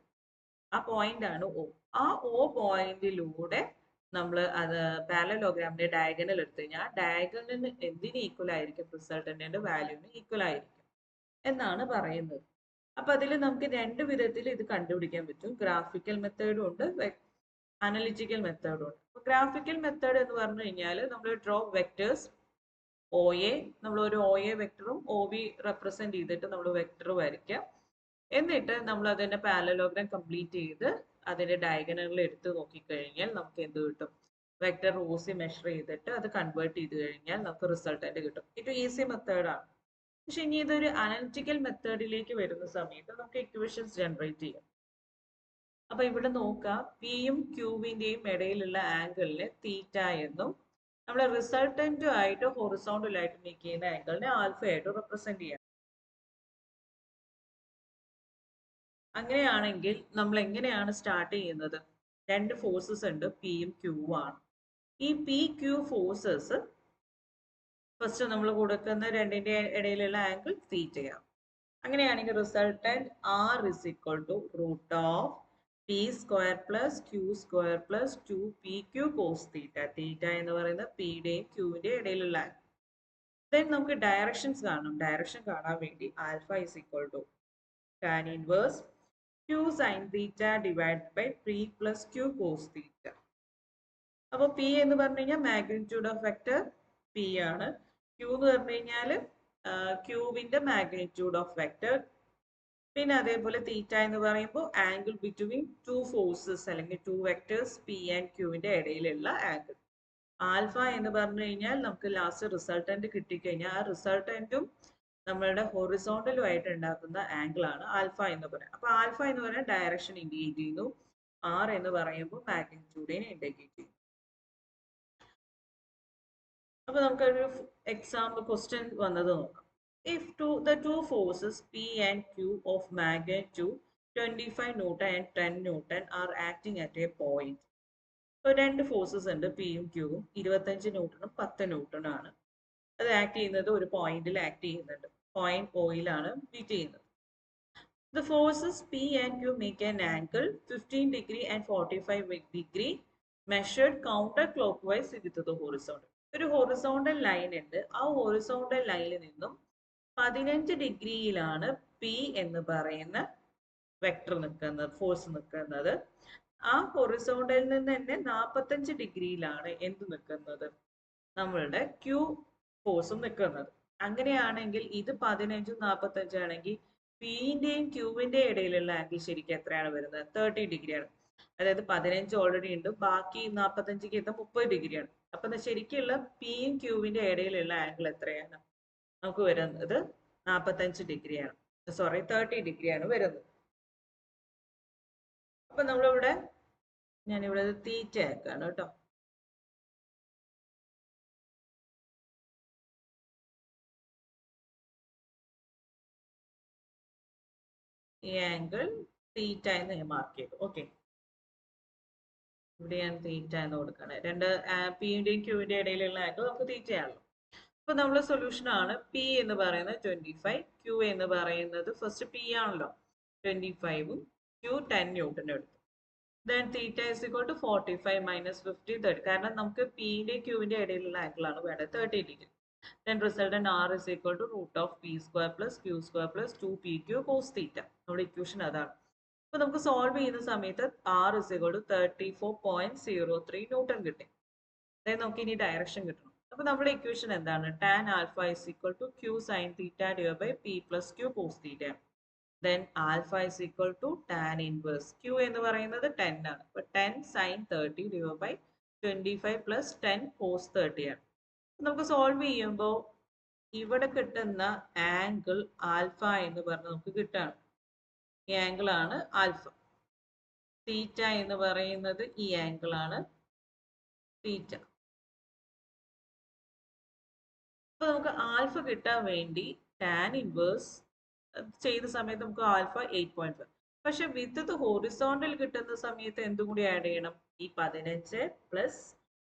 ആ പോയിന്റ് ആണ് O. ആ O പോയിന്റിലൂടെ നമ്മൾ അത് പാരലലോഗ്രാമിന്റെ ഡയഗണൽ എടുത്തു കഴിഞ്ഞാൽ ഡയഗണലിന് എന്തിന് ഈക്വൽ ആയിരിക്കും? റിസൾട്ടന്റിന്റെ വാല്യൂവിന് ഈക്വൽ ആയിരിക്കും എന്നാണ് പറയുന്നത്. അപ്പൊ അതിൽ നമുക്ക് രണ്ട് വിധത്തിൽ ഇത് കണ്ടുപിടിക്കാൻ പറ്റും. ഗ്രാഫിക്കൽ മെത്തേഡും ഉണ്ട്, അനലിറ്റിക്കൽ മെത്തേഡും ഉണ്ട്. ഗ്രാഫിക്കൽ മെത്തേഡ് എന്ന് പറഞ്ഞു കഴിഞ്ഞാൽ നമ്മൾ ഡ്രോ വെക്ടേഴ്സ് ഒ എ, നമ്മൾ ഒരു ഒ എ വെക്ടറും ഒ ബി റെപ്രസെന്റ് ചെയ്തിട്ട് നമ്മൾ വെക്ടർ വരയ്ക്കാം. എന്നിട്ട് നമ്മൾ അതിന്റെ പാരലലോഗ്രാം കംപ്ലീറ്റ് ചെയ്ത് അതിന്റെ ഡയഗണലിൽ എടുത്ത് നോക്കിക്കഴിഞ്ഞാൽ നമുക്ക് എന്ത് കിട്ടും? വെക്ടർ റോസി മെഷർ ചെയ്തിട്ട് അത് കൺവേർട്ട് ചെയ്ത് കഴിഞ്ഞാൽ നമുക്ക് റിസൾട്ടന്റ് കിട്ടും. ഏറ്റവും ഈസി മെത്തേഡാണ്. പക്ഷെ ഇനി ഇതൊരു അനലിറ്റിക്കൽ മെത്തേഡിലേക്ക് വരുന്ന സമയത്ത് നമുക്ക് ഇക്വേഷൻസ് ജനറേറ്റ് ചെയ്യാം. അപ്പൊ ഇവിടെ നോക്കാം, പിയും ക്യൂവിന്റെയും ഇടയിലുള്ള ആംഗിളിനെ തീറ്റ എന്നും നമ്മുടെ റിസൾട്ടന്റും ആയിട്ട് ഹൊറിസോണ്ടൽ ആയിട്ട് മേക്ക് ചെയ്യുന്ന ആംഗിളിനെ ആൽഫ ആയിട്ട് റെപ്രസെന്റ് ചെയ്യാം. അങ്ങനെയാണെങ്കിൽ നമ്മൾ എങ്ങനെയാണ് സ്റ്റാർട്ട് ചെയ്യുന്നത്? രണ്ട് ഫോഴ്സസ് ഉണ്ട്, പിയും ക്യൂവും ആണ്. ഈ പി ക്യൂ ഫോഴ്സസ് ഫസ്റ്റ് നമ്മൾ കൊടുക്കുന്ന രണ്ടിന്റെ ഇടയിലുള്ള ആംഗിൾ തീറ്റയാണ്. അങ്ങനെയാണെങ്കിൽ resultant R is equal to root of P square plus Q square plus 2pq cos theta. Theta എന്ന് പറയുന്നത് പിയുടെയും ക്യൂവിന്റെയും ഇടയിലുള്ള ആംഗിൾ. ദെൻ നമുക്ക് ഡയറക്ഷൻസ് കാണണം. ഡയറക്ഷൻ കാണാൻ വേണ്ടി alpha is equal to tan inverse q sin theta divided by p plus q cos theta. അപ്പോൾ പി എന്ന് പറഞ്ഞു കഴിഞ്ഞാൽ മാഗ്നിറ്റ്യൂഡ് ഓഫ് വെക്ടർ പി ആണ്. ക്യൂ എന്ന് പറഞ്ഞു കഴിഞ്ഞാൽ ക്യൂവിന്റെ മാഗ്നിറ്റ്യൂഡ് ഓഫ് വെക്ടർ. പിന്നെ അതേപോലെ തീറ്റ എന്ന് പറയുമ്പോൾ ആംഗിൾ ബിറ്റ്വീൻ ടു ഫോഴ്സസ് അല്ലെങ്കിൽ ടു വെക്ടേഴ്സ് പി ആൻഡ് ക്യൂവിന്റെ ഇടയിലുള്ള ആംഗിൾ. ആൽഫ എന്ന് പറഞ്ഞു കഴിഞ്ഞാൽ നമുക്ക് ലാസ്റ്റ് റിസൾട്ടന്റ് കിട്ടിക്കഴിഞ്ഞാൽ ആ റിസൾട്ടന്റും നമ്മളുടെ ഹൊറിസോണ്ടലുമായിട്ട് ഉണ്ടാക്കുന്ന ആംഗിൾ ആണ് ആൽഫ എന്ന് പറയുന്നത്. അപ്പൊ ആൽഫ എന്ന് പറയുന്നത് ഡയറക്ഷൻ ഇൻഡിക്കേറ്റ് ചെയ്യുന്നു. ആർ എന്ന് പറയുമ്പോൾ മാഗ്നിറ്റ്യൂഡിനെ ഇൻഡിക്കേറ്റ് ചെയ്യുന്നു. അപ്പൊ നമുക്കൊരു എക്സാമ്പിൾ ക്വസ്റ്റ്യൻ വന്നത് നോക്കാം. If the two forces P and Q of magnitude 25 Newton and 10 Newton are acting at a point. ഇപ്പോൾ രണ്ട് ഫോഴ്സസ് ഉണ്ട്, പിയും ക്യൂവും. 25 ന്യൂട്ടണും 10 ന്യൂട്ടണും ആണ്. അത് ആക്ട് ചെയ്യുന്നത് ഒരു പോയിന്റിൽ ആക്ട് ചെയ്യുന്നുണ്ട്. പോയിന്റ് ഓയിലാണ് ബീറ്റ് ചെയ്യുന്നത്. The forces P and Q make an angle 15 degree and 45 degree measured counterclockwise with the horizontal. ഒരു ഹൊറിസോണ്ടൽ ലൈൻ ഉണ്ട്. ആ ഹൊറിസോണ്ടൽ ലൈനിൽ നിന്നും 15 ഡിഗ്രിയിലാണ് പി എന്ന് പറയുന്ന വെക്ടർ നിൽക്കുന്നത്, ഫോഴ്സ് നിൽക്കുന്നത്. ആ ഹൊറിസോണ്ടലിൽ നിന്ന് തന്നെ 45 ഡിഗ്രിയിലാണ് എന്ത് നിൽക്കുന്നത്, നമ്മളുടെ ക്യൂ ഫോഴ്സും നിൽക്കുന്നത്. അങ്ങനെയാണെങ്കിൽ ഇത് 15 45 ആണെങ്കിൽ പിന്റെയും ക്യൂവിന്റെയും ഇടയിലുള്ള ആംഗിൾ ശരിക്കും എത്രയാണ് വരുന്നത്? 30 ഡിഗ്രിയാണ്. അതായത് 15 ഓൾറെഡി ഉണ്ട്, ബാക്കി 45ക്ക് എത്താൻ 30 ഡിഗ്രിയാണ്. അപ്പൊ ശരിക്കുള്ള പിയും ക്യൂവിന്റെ ഇടയിലുള്ള ആംഗിൾ എത്രയാണ് നമുക്ക് വരുന്നത്? 45 ഡിഗ്രിയാണ്. സോറി, 30 ഡിഗ്രിയാണ് വരുന്നത്. അപ്പൊ നമ്മളിവിടെ ഞാനിവിടെ തീറ്റ ആക്കാണ് കേട്ടോ. ഈ ആംഗിൾ തീറ്റ എന്ന് ഞാൻ മാർക്ക് ചെയ്തു. ഓക്കെ, ഇവിടെ ഞാൻ തീറ്റ എന്ന് കൊടുക്കണം. രണ്ട് പിയുടെയും ക്യൂവിന്റെ ഇടയിലുള്ള ആംഗിൾ നമുക്ക് തീറ്റയാണല്ലോ. അപ്പൊ നമ്മളെ സൊല്യൂഷൻ ആണ് പി എന്ന് പറയുന്നത് 25, ക്യൂ എന്ന് പറയുന്നത് ഫസ്റ്റ് പി ആണല്ലോ 25ഉം ക്യൂ 10 ന്യൂട്ടനും എടുത്തു. Then theta is equal to 45 minus 50, 30. കാരണം നമുക്ക് പിയുടെ ക്യൂവിന്റെ ഇടയിലുള്ള ആംഗിൾ ആണ് വേണ്ടത്, 30 degree. Then resultant R is equal to root of p square plus q square plus 2pq cos theta. നമ്മുടെ ഇക്വേഷൻ അതാണ്. അപ്പൊ നമുക്ക് സോൾവ് ചെയ്യുന്ന സമയത്ത് R is equal to 34.03 newton കിട്ടി. അതായത് നമുക്ക് ഇനി ഡയറക്ഷൻ കിട്ടണം. അപ്പൊ നമ്മുടെ ഇക്വേഷൻ എന്താണ്? tan alpha is equal to q sin theta divided by p plus q cos theta. Then alpha is equal to tan inverse. Q എന്ന് പറയുന്നത് 10 ആണ്. അപ്പൊ 10 sin 30 divided by 25 plus 10 cos 30 ആണ്. നമുക്ക് സോൾവ് ചെയ്യുമ്പോൾ ഇവിടെ കിട്ടുന്ന ആംഗിൾ ആൽഫ എന്ന് പറഞ്ഞ് നമുക്ക് കിട്ടാണ്. ഈ ആംഗിൾ ആണ് ആൽഫ. തീറ്റ എന്ന് പറയുന്നത് ഈ ആംഗിൾ ആണ് തീറ്റ. അപ്പൊ നമുക്ക് ആൽഫ കിട്ടാൻ വേണ്ടി ടാൻ ഇൻവേഴ്സ് ചെയ്ത സമയത്ത് നമുക്ക് ആൽഫ 8.5. പക്ഷെ വിത്ത് ഹോറിസോണ്ടൽ കിട്ടുന്ന സമയത്ത് എന്തും കൂടി ആഡ് ചെയ്യണം? ഈ 15 plus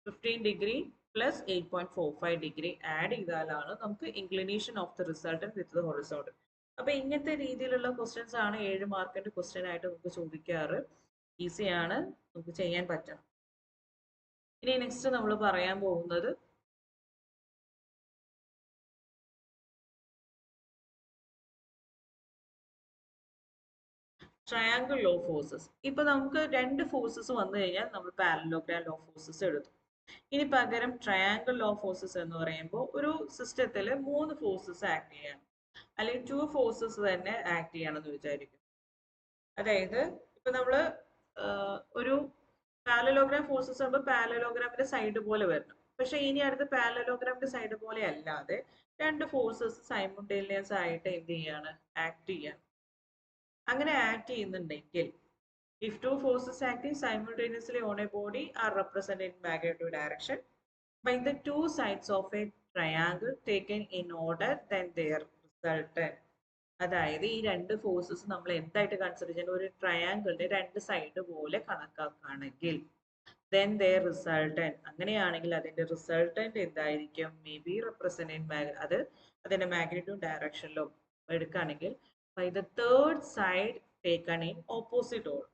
15 degree plus 8.45 degree add ചെയ്താലാണ് നമുക്ക് inclination of the resultant with horizontal. അപ്പൊ ഇങ്ങനത്തെ രീതിയിലുള്ള ക്വസ്റ്റ്യൻസ് ആണ് 7 മാർക്കിന്റെ ക്വസ്റ്റ്യൻ ആയിട്ട് നമുക്ക് ചോദിക്കാറ്. ഈസിയാണ്, നമുക്ക് ചെയ്യാൻ പറ്റണം. ഇനി നെക്സ്റ്റ് നമ്മൾ പറയാൻ പോകുന്നത് ട്രയാങ്കിൾ ലോ ഫോഴ്സസ്. ഇപ്പൊ നമുക്ക് രണ്ട് ഫോഴ്സസ് വന്നു കഴിഞ്ഞാൽ നമ്മൾ പാരലോഗ്രാം ലോ ഫോഴ്സസ് എടുത്തു. ഇനി പകരം ട്രയാങ്കിൾ ലോ ഫോഴ്സസ് എന്ന് പറയുമ്പോൾ ഒരു സിസ്റ്റത്തിൽ 3 ഫോഴ്സസ് ആക്ട് ചെയ്യണം, അല്ലെങ്കിൽ 2 ഫോഴ്സസ് തന്നെ ആക്ട് ചെയ്യണമെന്ന് വിചാരിക്കും. അതായത് ഇപ്പൊ നമ്മള് ഒരു പാരലോഗ്രാം ഫോഴ്സസ് ആകുമ്പോൾ പാരലോഗ്രാമിന്റെ സൈഡ് പോലെ വരണം. പക്ഷെ ഇനി അടുത്ത പാരലോഗ്രാമിന്റെ സൈഡ് പോലെ അല്ലാതെ രണ്ട് ഫോഴ്സസ് സൈമൾട്ടേനിയസ് ആയിട്ട് എന്ത് ചെയ്യാണ്? ആക്ട് ചെയ്യാണ്. അങ്ങനെ ആക്ട് ചെയ്യുന്നുണ്ടെങ്കിൽ if two forces acting simultaneously on a body are represented in magnitude direction by the two sides of a triangle taken in order, then their resultant. അതായത് ഈ രണ്ട് ഫോഴ്സസ് നമ്മൾ എന്തായിട്ട് കൺസിഡർ ചെയ്യുന്നത്? ഒരു ട്രയാങ്കിളിന്റെ രണ്ട് സൈഡ് പോലെ കണക്കാക്കുകയാണെങ്കിൽ then their resultant, അങ്ങനെയാണെങ്കിൽ അതിന്റെ റിസൾട്ടന്റ് എന്തായിരിക്കും? മേ ബി റെപ്രസെന്റ് ഇൻ അത് അതിന്റെ മാഗ്നിറ്റ്യൂഡ് ഡയറക്ഷനിലോ എടുക്കുകയാണെങ്കിൽ by the third side taken in opposite order.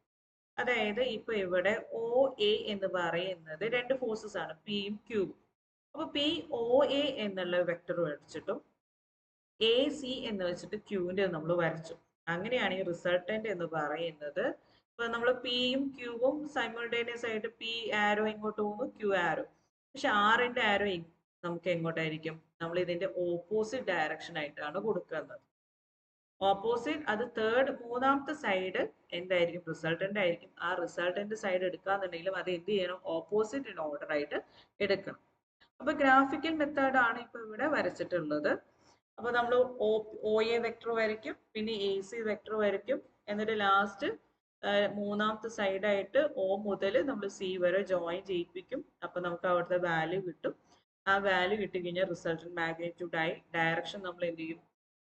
അതായത് ഇപ്പൊ ഇവിടെ ഒ എ എന്ന് പറയുന്നത് രണ്ട് ഫോഴ്സസ് ആണ്, പിയും ക്യൂവും. അപ്പൊ പി ഒ എ എന്നുള്ള വെക്ടർ വരച്ചിട്ടും എ സി എന്ന് വെച്ചിട്ട് ക്യൂവിന്റെ നമ്മൾ വരച്ചു. അങ്ങനെയാണെങ്കിൽ റിസൾട്ടന്റ് എന്ന് പറയുന്നത് ഇപ്പൊ നമ്മൾ പിയും ക്യൂവും സൈമൾട്ടേനിയസ് ആയിട്ട് പി ആരോ ഇങ്ങോട്ട് പോകുന്നു, ക്യൂ ആരോ. പക്ഷെ ആറിന്റെ ആരോ നമുക്ക് എങ്ങോട്ടായിരിക്കും? നമ്മൾ ഇതിന്റെ ഓപ്പോസിറ്റ് ഡയറക്ഷൻ ആയിട്ടാണ് കൊടുക്കുന്നത്. ഓപ്പോസിറ്റ്, അത് മൂന്നാമത്തെ സൈഡ് എന്തായിരിക്കും? റിസൾട്ടന്റ് ആയിരിക്കും. ആ റിസൾട്ടന്റ് സൈഡ് എടുക്കാന്നുണ്ടെങ്കിലും അത് എന്ത് ചെയ്യണം? ഓപ്പോസിറ്റ് ഇൻ ഓർഡർ ആയിട്ട് എടുക്കണം. അപ്പൊ ഗ്രാഫിക്കൽ മെത്തേഡ് ആണ് ഇപ്പൊ ഇവിടെ വരച്ചിട്ടുള്ളത്. അപ്പൊ നമ്മൾ ഒ എ വെക്ടർ വരയ്ക്കും, പിന്നെ എ സി വെക്ടർ വരയ്ക്കും, എന്നിട്ട് ലാസ്റ്റ് മൂന്നാമത്തെ സൈഡായിട്ട് ഒ മുതൽ നമ്മൾ സി വരെ ജോയിൻ ചെയ്യിപ്പിക്കും. അപ്പൊ നമുക്ക് അവിടുത്തെ വാല്യൂ കിട്ടും. ആ വാല്യൂ കിട്ടിക്കഴിഞ്ഞാൽ റിസൾട്ടന്റ് മാഗ്നിറ്റ്യൂഡ് ആയി. ഡയറക്ഷൻ നമ്മൾ എന്ത് ചെയ്യും?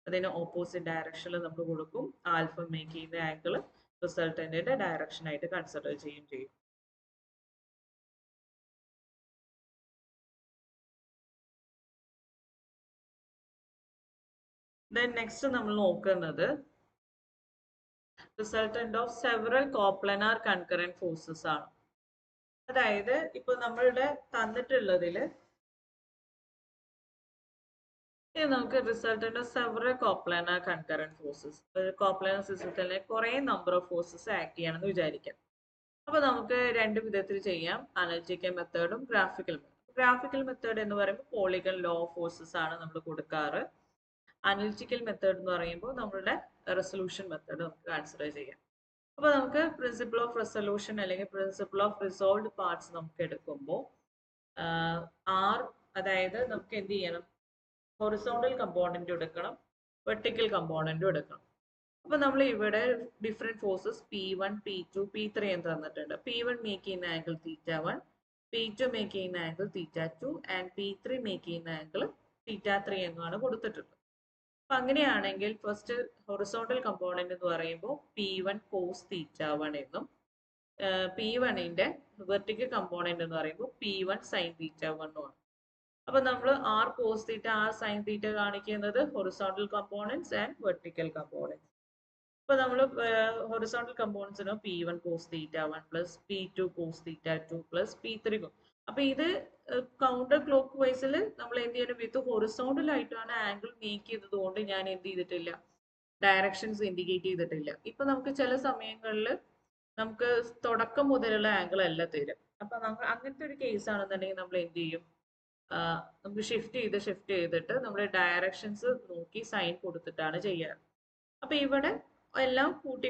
അതിന് ഓപ്പോസിറ്റ് ഡയറക്ഷനിൽ നമ്മൾ കൊടുക്കും. ആൽഫ മേക്ക് ചെയ്യുന്ന ആംഗിൾ റിസൾട്ടന്റിന്റെ ഡയറക്ഷൻ ആയിട്ട് കൺസിഡർ ചെയ്യും. Then next നമ്മൾ നോക്കുന്നത് resultant of several coplanar concurrent forces ആണ്. അതായത് ഇപ്പൊ നമ്മളുടെ തന്നിട്ടുള്ളതിൽ നമുക്ക് resultant of several coplanar concurrent forces, coplanar സിസ്റ്റത്തിലെ കുറെ നമ്പർ ഓഫ് ഫോഴ്സസ് ആക്ട് ചെയ്യണമെന്ന് വിചാരിക്കാം. അപ്പൊ നമുക്ക് രണ്ട് വിധത്തിൽ ചെയ്യാം, അനലിറ്റിക്കൽ മെത്തേഡും ഗ്രാഫിക്കൽ മെത്തേഡും. ഗ്രാഫിക്കൽ മെത്തേഡ് എന്ന് പറയുമ്പോൾ പോളിഗൺ ലോ ഓഫ് ഫോഴ്സസ് ആണ് നമ്മൾ കൊടുക്കാറ്. അനലിറ്റിക്കൽ മെത്തേഡ് എന്ന് പറയുമ്പോൾ നമ്മളുടെ റെസൊല്യൂഷൻ മെത്തേഡ് നമുക്ക് കൺസിഡർ ചെയ്യാം. അപ്പോൾ നമുക്ക് പ്രിൻസിപ്പിൾ ഓഫ് റെസൊല്യൂഷൻ അല്ലെങ്കിൽ പ്രിൻസിപ്പിൾ ഓഫ് റിസോൾവ്ഡ് പാർട്സ് നമുക്ക് എടുക്കുമ്പോൾ ആർ, അതായത് നമുക്ക് എന്ത് ചെയ്യണം? ഹൊറിസോണ്ടൽ കമ്പോണന്റ് എടുക്കണം, വെർട്ടിക്കൽ കമ്പോണന്റും എടുക്കണം. അപ്പൊ നമ്മൾ ഇവിടെ different forces P1, P2, P3 എന്ന് തന്നിട്ടുണ്ട്. P1 മേക്ക് ചെയ്യുന്ന ആംഗിൾ θ1, P2 മേക്ക് ചെയ്യുന്ന ആംഗിൾ θ2 ആൻഡ് P3 മേക്ക് ചെയ്യുന്ന ആംഗിൾ θ3 എന്നാണ് കൊടുത്തിട്ടുള്ളത്. അപ്പൊ അങ്ങനെയാണെങ്കിൽ ഫസ്റ്റ് ഹൊറിസോണ്ടൽ കമ്പോണന്റ് എന്ന് പറയുമ്പോൾ P1 cos θ1 എന്നും P1ന്റെ വെർട്ടിക്കൽ കമ്പോണന്റ് എന്ന് പറയുമ്പോൾ P1 sin θ1 ആണ്. അപ്പൊ നമ്മൾ R cos theta, R sine theta കാണിക്കുന്നത് horizontal components and vertical components. ഇപ്പൊ നമ്മൾ ഹൊറിസോണ്ടൽ കമ്പോണൻസിന് P1 cos θ1 plus P2 cos θ2 plus P3. അപ്പൊ ഇത് കൗണ്ടർ ക്ലോക്ക് വൈസിൽ നമ്മൾ എന്ത് ചെയ്യണം? വിത്ത് ഹൊറിസോണ്ടൽ ആയിട്ടാണ് ആംഗിൾ മേക്ക് ചെയ്തത് കൊണ്ട് ഞാൻ എന്ത് ചെയ്തിട്ടില്ല? ഡയറക്ഷൻസ് ഇൻഡിക്കേറ്റ് ചെയ്തിട്ടില്ല. ഇപ്പൊ നമുക്ക് ചില സമയങ്ങളിൽ നമുക്ക് തുടക്കം മുതലുള്ള ആംഗിൾ അല്ല തരും. അപ്പൊ നമുക്ക് അങ്ങനത്തെ ഒരു കേസ് ആണെന്നുണ്ടെങ്കിൽ നമ്മൾ എന്ത് ചെയ്യും? നമുക്ക് ഷിഫ്റ്റ് ചെയ്തിട്ട് നമ്മൾ ഡയറക്ഷൻസ് നോക്കി സൈൻ കൊടുത്തിട്ടാണ് ചെയ്യാറ്. അപ്പൊ ഇവിടെ എല്ലാം കൂട്ടി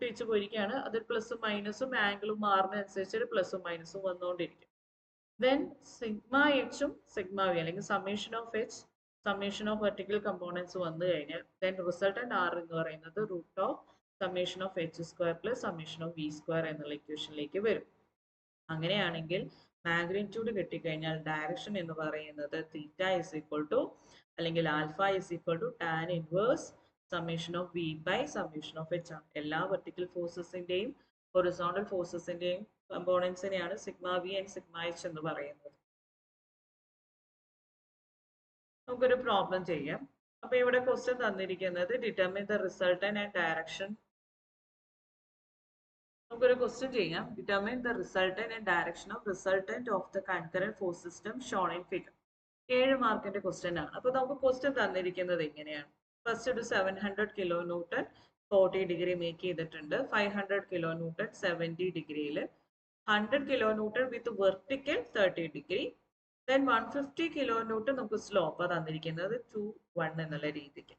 വെച്ച് പോയിരിക്കുകയാണ്. അത് പ്ലസും മൈനസും ആംഗിളും മാറുന്നതനുസരിച്ച് പ്ലസും മൈനസും വന്നുകൊണ്ടിരിക്കും. ദെൻ സിഗ്മ എച്ചും സിഗ്മ വി അല്ലെങ്കിൽ summation of H, summation of vertical components വന്നു കഴിഞ്ഞാൽ ദെൻ റിസൾട്ടന്റ് ആർ എന്ന് പറയുന്നത് root of summation of H square plus summation of V square എന്നുള്ള ഇക്വേഷനിലേക്ക് വരും. അങ്ങനെയാണെങ്കിൽ മാഗ്നിറ്റ്യൂഡ് കിട്ടിക്കഴിഞ്ഞാൽ ഡയറക്ഷൻ എന്ന് പറയുന്നത് തീറ്റ ഇസ് ഈക്വൽ ടു അല്ലെങ്കിൽ alpha is equal to tan inverse summation of V by summation of H ആണ്. എല്ലാ വെർട്ടിക്കൽ ഫോഴ്സസിന്റെയും ഹൊറിസോണ്ടൽ ഫോഴ്സസിന്റെയും കമ്പോണൻസിനെയാണ് sigma V and sigma H എന്ന് പറയുന്നത്. നമുക്കൊരു പ്രോബ്ലം ചെയ്യാം. അപ്പൊ ഇവിടെ ക്വസ്റ്റ്യൻ തന്നിരിക്കുന്നത് determine the resultant and direction. നമുക്കൊരു ക്വസ്റ്റ്യൻ ചെയ്യാം. Determine the resultant and direction of resultant of the concurrent force system shown in figure. 7 മാർക്കിന്റെ ക്വസ്റ്റ്യൻ ആണ്. അപ്പൊ നമുക്ക് ക്വസ്റ്റ്യൻ തന്നിരിക്കുന്നത് എങ്ങനെയാണ്? ഫസ്റ്റ് ഒരു 700 കിലോ ന്യൂട്ടൺ 40 ഡിഗ്രി മേക്ക് ചെയ്തിട്ടുണ്ട്. 500 കിലോ ന്യൂട്ടൺ 70 ഡിഗ്രിയിൽ, 100 കിലോ ന്യൂട്ടൺ വിത്ത് vertical 30 degree, then 150 kilo newton നമുക്ക് സ്ലോപ്പ് തന്നിരിക്കുന്നത് 2, 1 എന്നുള്ള രീതിക്ക്.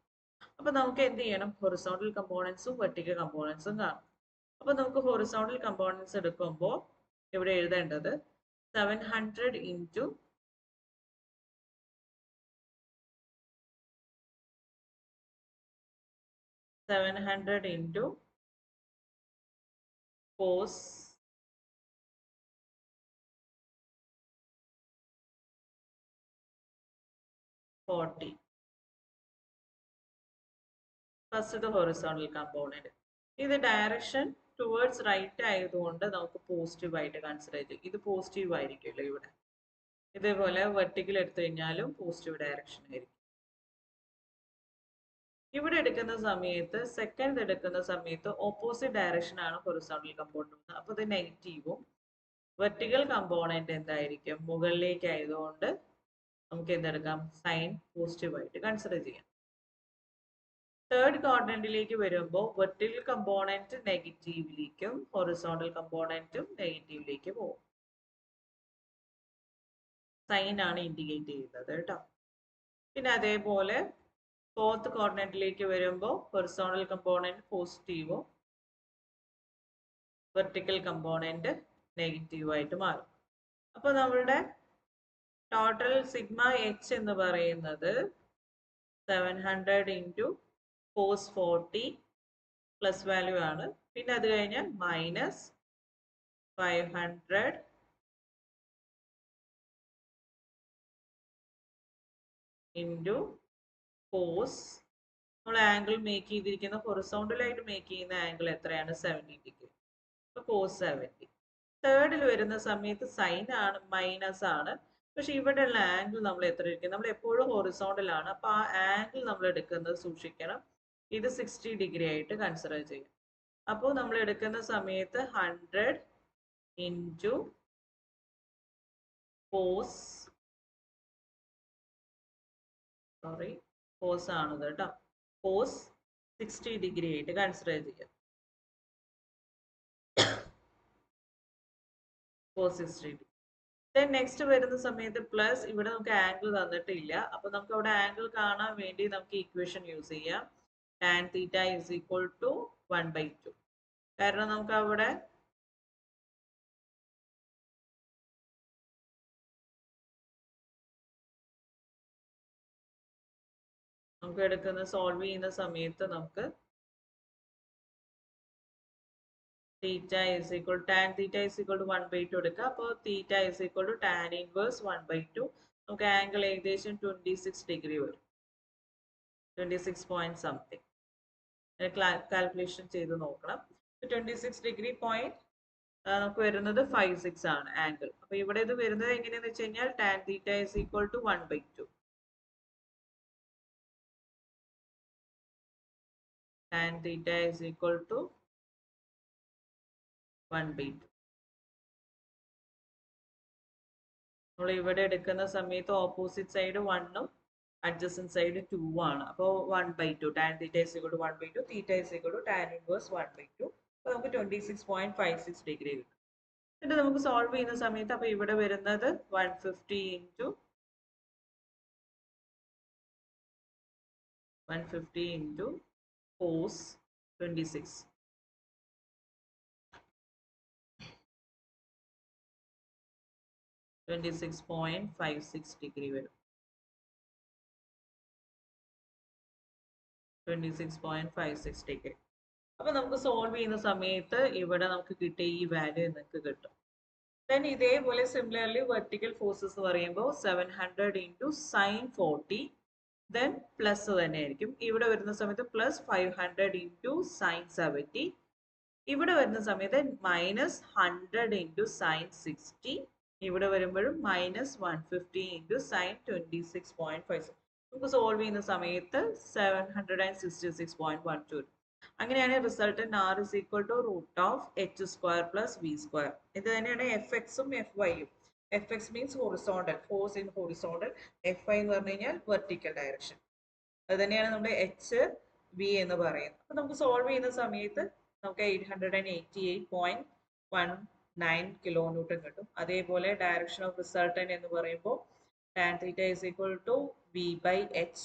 അപ്പൊ നമുക്ക് എന്ത് ചെയ്യണം? ഹൊറിസോണ്ടൽ കമ്പോണൻസും വെർട്ടിക്കൽ കമ്പോണൻസും കാണും. അപ്പൊ നമുക്ക് ഹൊറിസോണ്ടൽ കമ്പോണൻസ് എടുക്കുമ്പോൾ ഇവിടെ എഴുതേണ്ടത് 700 into 700 into cos 40. First the horizontal component. ഇത് ഡയറക്ഷൻ ടുവേർഡ്സ് റൈറ്റ് ആയതുകൊണ്ട് നമുക്ക് പോസിറ്റീവ് ആയിട്ട് കൺസിഡർ ചെയ്യും. ഇത് പോസിറ്റീവ് ആയിരിക്കുമല്ലോ ഇവിടെ. ഇതേപോലെ വെർട്ടിക്കൽ എടുത്തു കഴിഞ്ഞാലും പോസിറ്റീവ് ഡയറക്ഷൻ ആയിരിക്കും. ഇവിടെ എടുക്കുന്ന സമയത്ത് സെക്കൻഡ് എടുക്കുന്ന സമയത്ത് ഓപ്പോസിറ്റ് ഡയറക്ഷൻ ആണ് ഹൊറിസോണ്ടൽ കമ്പോണന്റ്. അപ്പൊ ഇത് നെഗറ്റീവും, വെർട്ടിക്കൽ കമ്പോണന്റ് എന്തായിരിക്കും? മുകളിലേക്ക് ആയതുകൊണ്ട് നമുക്ക് എന്തെടുക്കാം? സൈൻ പോസിറ്റീവ് ആയിട്ട് കൺസിഡർ ചെയ്യാം. തേർഡ് ക്വാഡ്രന്റിലേക്ക് വരുമ്പോൾ വെർട്ടിക്കൽ കമ്പോണന്റ് നെഗറ്റീവിലേക്കും ഹൊറിസോണ്ടൽ കമ്പോണന്റും നെഗറ്റീവിലേക്ക് പോകും. സൈൻ ആണ് ഇൻഡിക്കേറ്റ് ചെയ്യുന്നത് കേട്ടോ. പിന്നെ അതേപോലെ ഫോർത്ത് ക്വാഡ്രന്റിലേക്ക് വരുമ്പോൾ ഹൊറിസോണ്ടൽ കമ്പോണന്റ് പോസിറ്റീവും വെർട്ടിക്കൽ കമ്പോണന്റ് നെഗറ്റീവായിട്ട് മാറും. അപ്പോൾ നമ്മളുടെ ടോട്ടൽ സിഗ്മ എച്ച് എന്ന് പറയുന്നത് 700 ഇൻറ്റു cos 40 പ്ലസ് വാല്യൂ ആണ്. പിന്നെ അത് കഴിഞ്ഞാൽ മൈനസ് 500 ഇൻറ്റു cos, നമ്മൾ ആംഗിൾ മേക്ക് ചെയ്തിരിക്കുന്ന ഹൊറിസോണ്ടലായിട്ട് മേക്ക് ചെയ്യുന്ന ആംഗിൾ എത്രയാണ്? 70 ഡിഗ്രി. അപ്പോൾ cos 70. തേർഡിൽ വരുന്ന സമയത്ത് സൈൻ ആണ്, മൈനസ് ആണ്. പക്ഷെ ഇവിടെയുള്ള ആംഗിൾ നമ്മൾ എത്ര ഇരിക്കും? നമ്മൾ എപ്പോഴും ഹൊറിസോണ്ടൽ ആണ്. അപ്പോൾ ആ ആംഗിൾ നമ്മൾ എടുക്കുന്നത് സൂക്ഷിക്കണം. ഇത് 60 ഡിഗ്രി ആയിട്ട് കൺസിഡർ ചെയ്യും. അപ്പോൾ നമ്മൾ എടുക്കുന്ന സമയത്ത് 100 ഇൻറ്റു cos, cos ആണ് കേട്ടോ. cos 60 ഡിഗ്രി ആയിട്ട് കൺസിഡർ ചെയ്യാം. cos 60 degree. ദെൻ നെക്സ്റ്റ് വരുന്ന സമയത്ത് പ്ലസ്, ഇവിടെ നമുക്ക് ആംഗിൾ തന്നിട്ടില്ല. അപ്പൊ നമുക്ക് അവിടെ ആംഗിൾ കാണാൻ വേണ്ടി നമുക്ക് ഇക്വേഷൻ യൂസ് ചെയ്യാം. tan θ is equal to 1/2. കാരണം നമുക്ക് അവിടെ എടുക്കുന്ന സോൾവ് ചെയ്യുന്ന സമയത്ത് നമുക്ക് theta is equal tan theta is equal to 1/2 എടുക്കുക. അപ്പോൾ theta is equal to tan inverse 1/2. നമുക്ക് ആംഗിൾ ഏകദേശം 26 ഡിഗ്രി വരും. 26 പോയിന്റ് സംതിങ്. കാൽക്കുലേഷൻ ചെയ്ത് നോക്കണം. 26 ഡിഗ്രി പോയിന്റ് നമുക്ക് വരുന്നത് 56 ആണ് ആംഗിൾ. അപ്പൊ ഇവിടെ ഇത് വരുന്നത് എങ്ങനെയാന്ന് വെച്ച് കഴിഞ്ഞാൽ tan theta is equal to 1/2. tan theta is equal to 1/2. നമ്മൾ ഇവിടെ എടുക്കുന്ന സമയത്ത് ഓപ്പോസിറ്റ് സൈഡ് 1ഉം അഡ്ജസന്റ് സൈഡ് 2 ആണ്. അപ്പോൾ 1/2. tan theta is equal to 1/2. theta is equal to tan inverse 1/2. അപ്പോൾ നമുക്ക് 26.56 ഡിഗ്രി കിട്ടും. എന്നിട്ട് നമുക്ക് സോൾവ് ചെയ്യുന്ന സമയത്ത് അപ്പോൾ ഇവിടെ വരുന്നത് 150 ഇൻറ്റു cos 26. 26.56 ഡിഗ്രി വരും. 26.56 ഡിഗ്രി. അപ്പൊ നമുക്ക് സോൾവ് ചെയ്യുന്ന സമയത്ത് ഇവിടെ നമുക്ക് കിട്ടിയ ഈ വാല്യൂ നിങ്ങൾക്ക് കിട്ടും. ദെൻ ഇതേപോലെ സിമിലർലി വെർട്ടിക്കൽ ഫോഴ്സസ് എന്ന് പറയുമ്പോൾ 700 ഇൻറ്റു സൈൻ 40, ദെൻ പ്ലസ് തന്നെ ആയിരിക്കും. ഇവിടെ വരുന്ന സമയത്ത് പ്ലസ് 500 ഇൻറ്റു സൈൻ 70. ഇവിടെ വരുന്ന സമയത്ത് മൈനസ് 100 ഇൻറ്റു സൈൻ 60. ഇവിടെ വരുമ്പോഴും മൈനസ് 150 ഇൻറ്റു സൈൻ 26.56. നമുക്ക് സോൾവ് ചെയ്യുന്ന സമയത്ത് 766.12. അങ്ങനെയാണ് resultant r is equal to root of h square plus v square. ഇത് തന്നെയാണ് fx ഉം fy യും. fx means horizontal, force in horizontal. fy എന്ന് പറഞ്ഞു കഴിഞ്ഞാൽ vertical direction. അത് തന്നെയാണ് നമ്മുടെ h v എന്ന് പറയുന്നത്. അപ്പൊ നമുക്ക് സോൾവ് ചെയ്യുന്ന സമയത്ത് നമുക്ക് 888.19 കിലോന്യൂട്ടൺ കിട്ടും. അതേപോലെ ഡയറക്ഷൻ ഓഫ് റിസൾട്ടന്റ് എന്ന് പറയുമ്പോൾ tan theta is equal to v by h.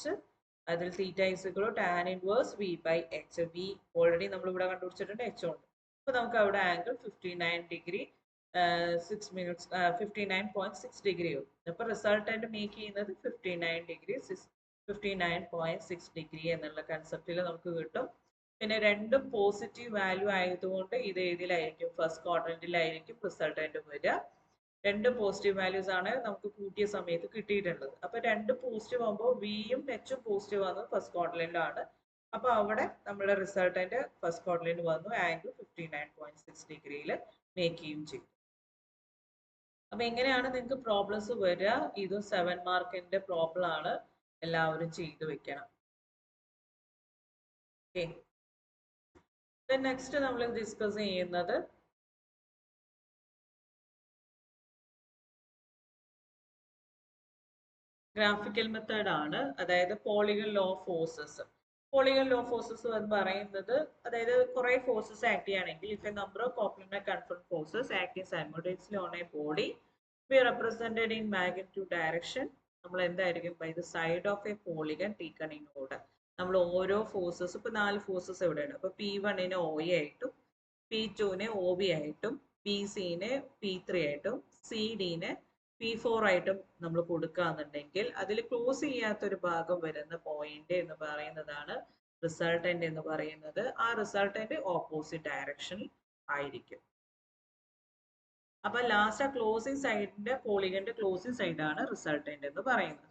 അതിൽ theta is equal to tan inverse v by h. v already നമ്മൾ ഇവിടെ കണ്ടുപിടിച്ചിട്ടുണ്ട്, h ഉണ്ട്. അപ്പോൾ നമുക്ക് അവിടെ ആംഗിൾ 59 ഡിഗ്രി 6 മിനിറ്റ്സ് 59.6 ഡിഗ്രി വരും. അപ്പോൾ റിസൾട്ടന്റ് മേക്ക് ചെയ്യുന്നത് 59.6 ഡിഗ്രി എന്നുള്ള കൺസെപ്റ്റിൽ നമുക്ക് കിട്ടും. പിന്നെ രണ്ടും പോസിറ്റീവ് വാല്യൂ ആയതുകൊണ്ട് ഇത് ഏതിലായിരിക്കും? ഫസ്റ്റ് ക്വാഡ്രന്റിലായിരിക്കും റിസൾട്ടന്റ് വരിക. രണ്ട് പോസിറ്റീവ് വാല്യൂസ് ആണ് നമുക്ക് കൂട്ടിയ സമയത്ത് കിട്ടിയിട്ടുള്ളത്. അപ്പൊ രണ്ട് പോസിറ്റീവ് ആകുമ്പോൾ വിയും എച്ചും പോസിറ്റീവ് വന്നത് ഫസ്റ്റ് ക്വാഡ്രന്റിലാണ്. അപ്പൊ അവിടെ നമ്മുടെ റിസൾട്ടന്റ് ഫസ്റ്റ് ക്വാഡ്രന്റ് വന്നു, ആംഗിൾ 59.6 ഡിഗ്രിയിൽ മേക്ക് ചെയ്യും ചെയ്തു. അപ്പൊ എങ്ങനെയാണ് നിങ്ങൾക്ക് പ്രോബ്ലംസ് വരിക? ഇതും 7 മാർക്കിന്റെ പ്രോബ്ലം ആണ്, എല്ലാവരും ചെയ്തു വെക്കണം. ഓക്കെ, നെക്സ്റ്റ് നമ്മൾ ഡിസ്കസ് ചെയ്യുന്നത് ഗ്രാഫിക്കൽ മെത്തേഡ് ആണ്, അതായത് polygon law of forces. Polygon law forces എന്ന് പറയുന്നത് അതായത് കുറെ ഫോഴ്സസ് ആക്ട് ചെയ്യുകയാണെങ്കിൽ if a number of complement conferred forces acting simultaneously on a body be represented in magnitude direction നമ്മൾ എന്തായിരിക്കും by the side of a polygon taken in order. നമ്മൾ ഓരോ forces ഇപ്പൊ 4 ഫോഴ്സസ് ഇവിടെയാണ്. അപ്പൊ P1നെ OA ആയിട്ടും P2നെ OB ആയിട്ടും PC-നെ P3 ആയിട്ടും CD-നെ P4 ആയിട്ടും നമ്മൾ കൊടുക്കുകയാണെന്നുണ്ടെങ്കിൽ അതിൽ ക്ലോസ് ചെയ്യാത്തൊരു ഭാഗം വരുന്ന പോയിന്റ് എന്ന് പറയുന്നതാണ് റിസൾട്ടന്റ് എന്ന് പറയുന്നത്. ആ റിസൾട്ടന്റ് ഓപ്പോസിറ്റ് ഡയറക്ഷനിൽ ആയിരിക്കും. അപ്പൊ ലാസ്റ്റ് ആ ക്ലോസിംഗ് സൈഡിന്റെ പോളിഗന്റെ ക്ലോസിംഗ് സൈഡാണ് റിസൾട്ടന്റ് എന്ന് പറയുന്നത്.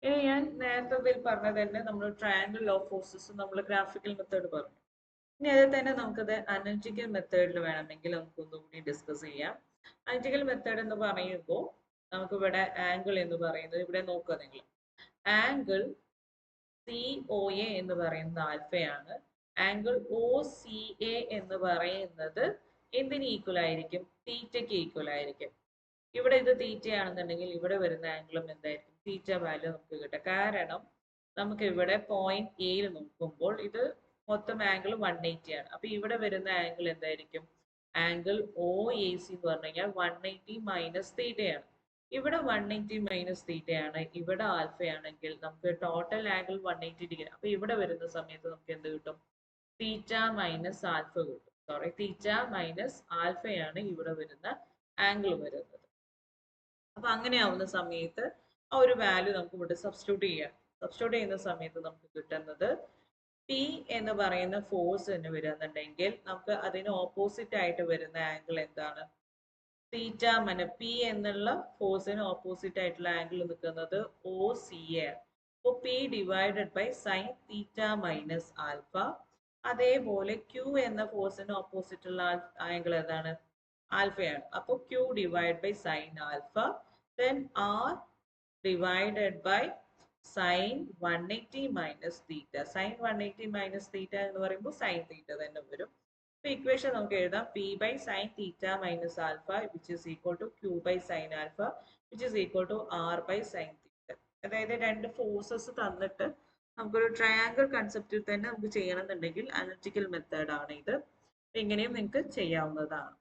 ഇനി ഞാൻ നേരത്തെ പറഞ്ഞത് തന്നെ നമ്മൾ ട്രയാങ്കിൾ ലോ ഫോഴ്സസ് നമ്മൾ ഗ്രാഫിക്കൽ മെത്തേഡ് പറഞ്ഞു. ഇനി അതിൽ തന്നെ നമുക്കത് അനലിറ്റിക്കൽ മെത്തേഡിൽ വേണമെങ്കിൽ നമുക്കൊന്നുകൂടി ഡിസ്കസ് ചെയ്യാം. അനലിറ്റിക്കൽ മെത്തേഡ് എന്ന് പറയുമ്പോൾ നമുക്കിവിടെ ആംഗിൾ എന്ന് പറയുന്നത് ഇവിടെ നോക്കുക നിങ്ങൾ. ആംഗിൾ COA എന്ന് പറയുന്നത് ആൽഫയാണ്. ആംഗിൾ OCA എന്ന് പറയുന്നത് എന്തിന് ഈക്വൽ ആയിരിക്കും? തീറ്റയ്ക്ക് ഈക്വൽ ആയിരിക്കും. ഇവിടെ ഇത് തീറ്റ ആണെന്നുണ്ടെങ്കിൽ ഇവിടെ വരുന്ന ആംഗിളും എന്തായിരിക്കും? തീറ്റ വാല്യൂ നമുക്ക് കിട്ടും. കാരണം നമുക്ക് ഇവിടെ പോയിന്റ് എയിൽ നോക്കുമ്പോൾ ഇത് മൊത്തം ആംഗിൾ 180 ആണ്. അപ്പൊ ഇവിടെ വരുന്ന ആംഗിൾ എന്തായിരിക്കും? ആംഗിൾ OAC എന്ന് പറഞ്ഞു കഴിഞ്ഞാൽ 180 മൈനസ് തീറ്റയാണ്. ഇവിടെ 180 മൈനസ് തീറ്റയാണ്, ഇവിടെ ആൽഫയാണെങ്കിൽ നമുക്ക് ടോട്ടൽ ആംഗിൾ 180 ഡിഗ്രി. അപ്പൊ ഇവിടെ വരുന്ന സമയത്ത് നമുക്ക് എന്ത് കിട്ടും? തീറ്റ മൈനസ് ആൽഫ കിട്ടും. സോറി, തീറ്റ മൈനസ് ആൽഫയാണ് ഇവിടെ വരുന്ന ആംഗിൾ വരുന്നത്. അപ്പൊ അങ്ങനെ ആവുന്ന സമയത്ത് ആ ഒരു വാല്യൂ നമുക്ക് ഇവിടെ സബ്സ്റ്റിറ്റ്യൂട്ട് ചെയ്യാം. സബ്സ്റ്റിറ്റ്യൂട്ട് ചെയ്യുന്ന സമയത്ത് നമുക്ക് കിട്ടുന്നത് P എന്ന് പറയുന്ന ഫോഴ്സ് എന്ന് വരുന്നുണ്ടെങ്കിൽ നമുക്ക് അതിന് ഓപ്പോസിറ്റ് ആയിട്ട് വരുന്ന ആംഗിൾ എന്താണ്? തീറ്റ മൈന P എന്നുള്ള ഫോഴ്സിന് ഓപ്പോസിറ്റ് ആയിട്ടുള്ള ആംഗിൾ നിൽക്കുന്നത് OCA ആണ്. അപ്പോൾ P divided by sine theta minus alpha. അതേപോലെ Q എന്ന ഫോഴ്സിന് ഓപ്പോസിറ്റ് ഉള്ള ആംഗിൾ ഏതാണ്? ആൽഫയാണ്. അപ്പോൾ Q divide by sine alpha. Then R divided by sin 180 minus theta. Sin 180 minus theta എന്ന് പറയുമ്പോൾ sin theta തന്നെ വരും. അപ്പോൾ ഇക്വേഷൻ നമുക്ക് എഴുതാം P by sin theta minus alpha which is equal to Q by sin alpha which is equal to R by sin theta. അതായത് രണ്ട് forces തന്നിട്ട് നമുക്കൊരു ട്രയാങ്കിൾ കൺസെപ്റ്റിൽ തന്നെ നമുക്ക് ചെയ്യണമെന്നുണ്ടെങ്കിൽ അനലിറ്റിക്കൽ മെത്തേഡ് ആണ് ഇത്. ഇങ്ങനെയും നിങ്ങൾക്ക് ചെയ്യാവുന്നതാണ്.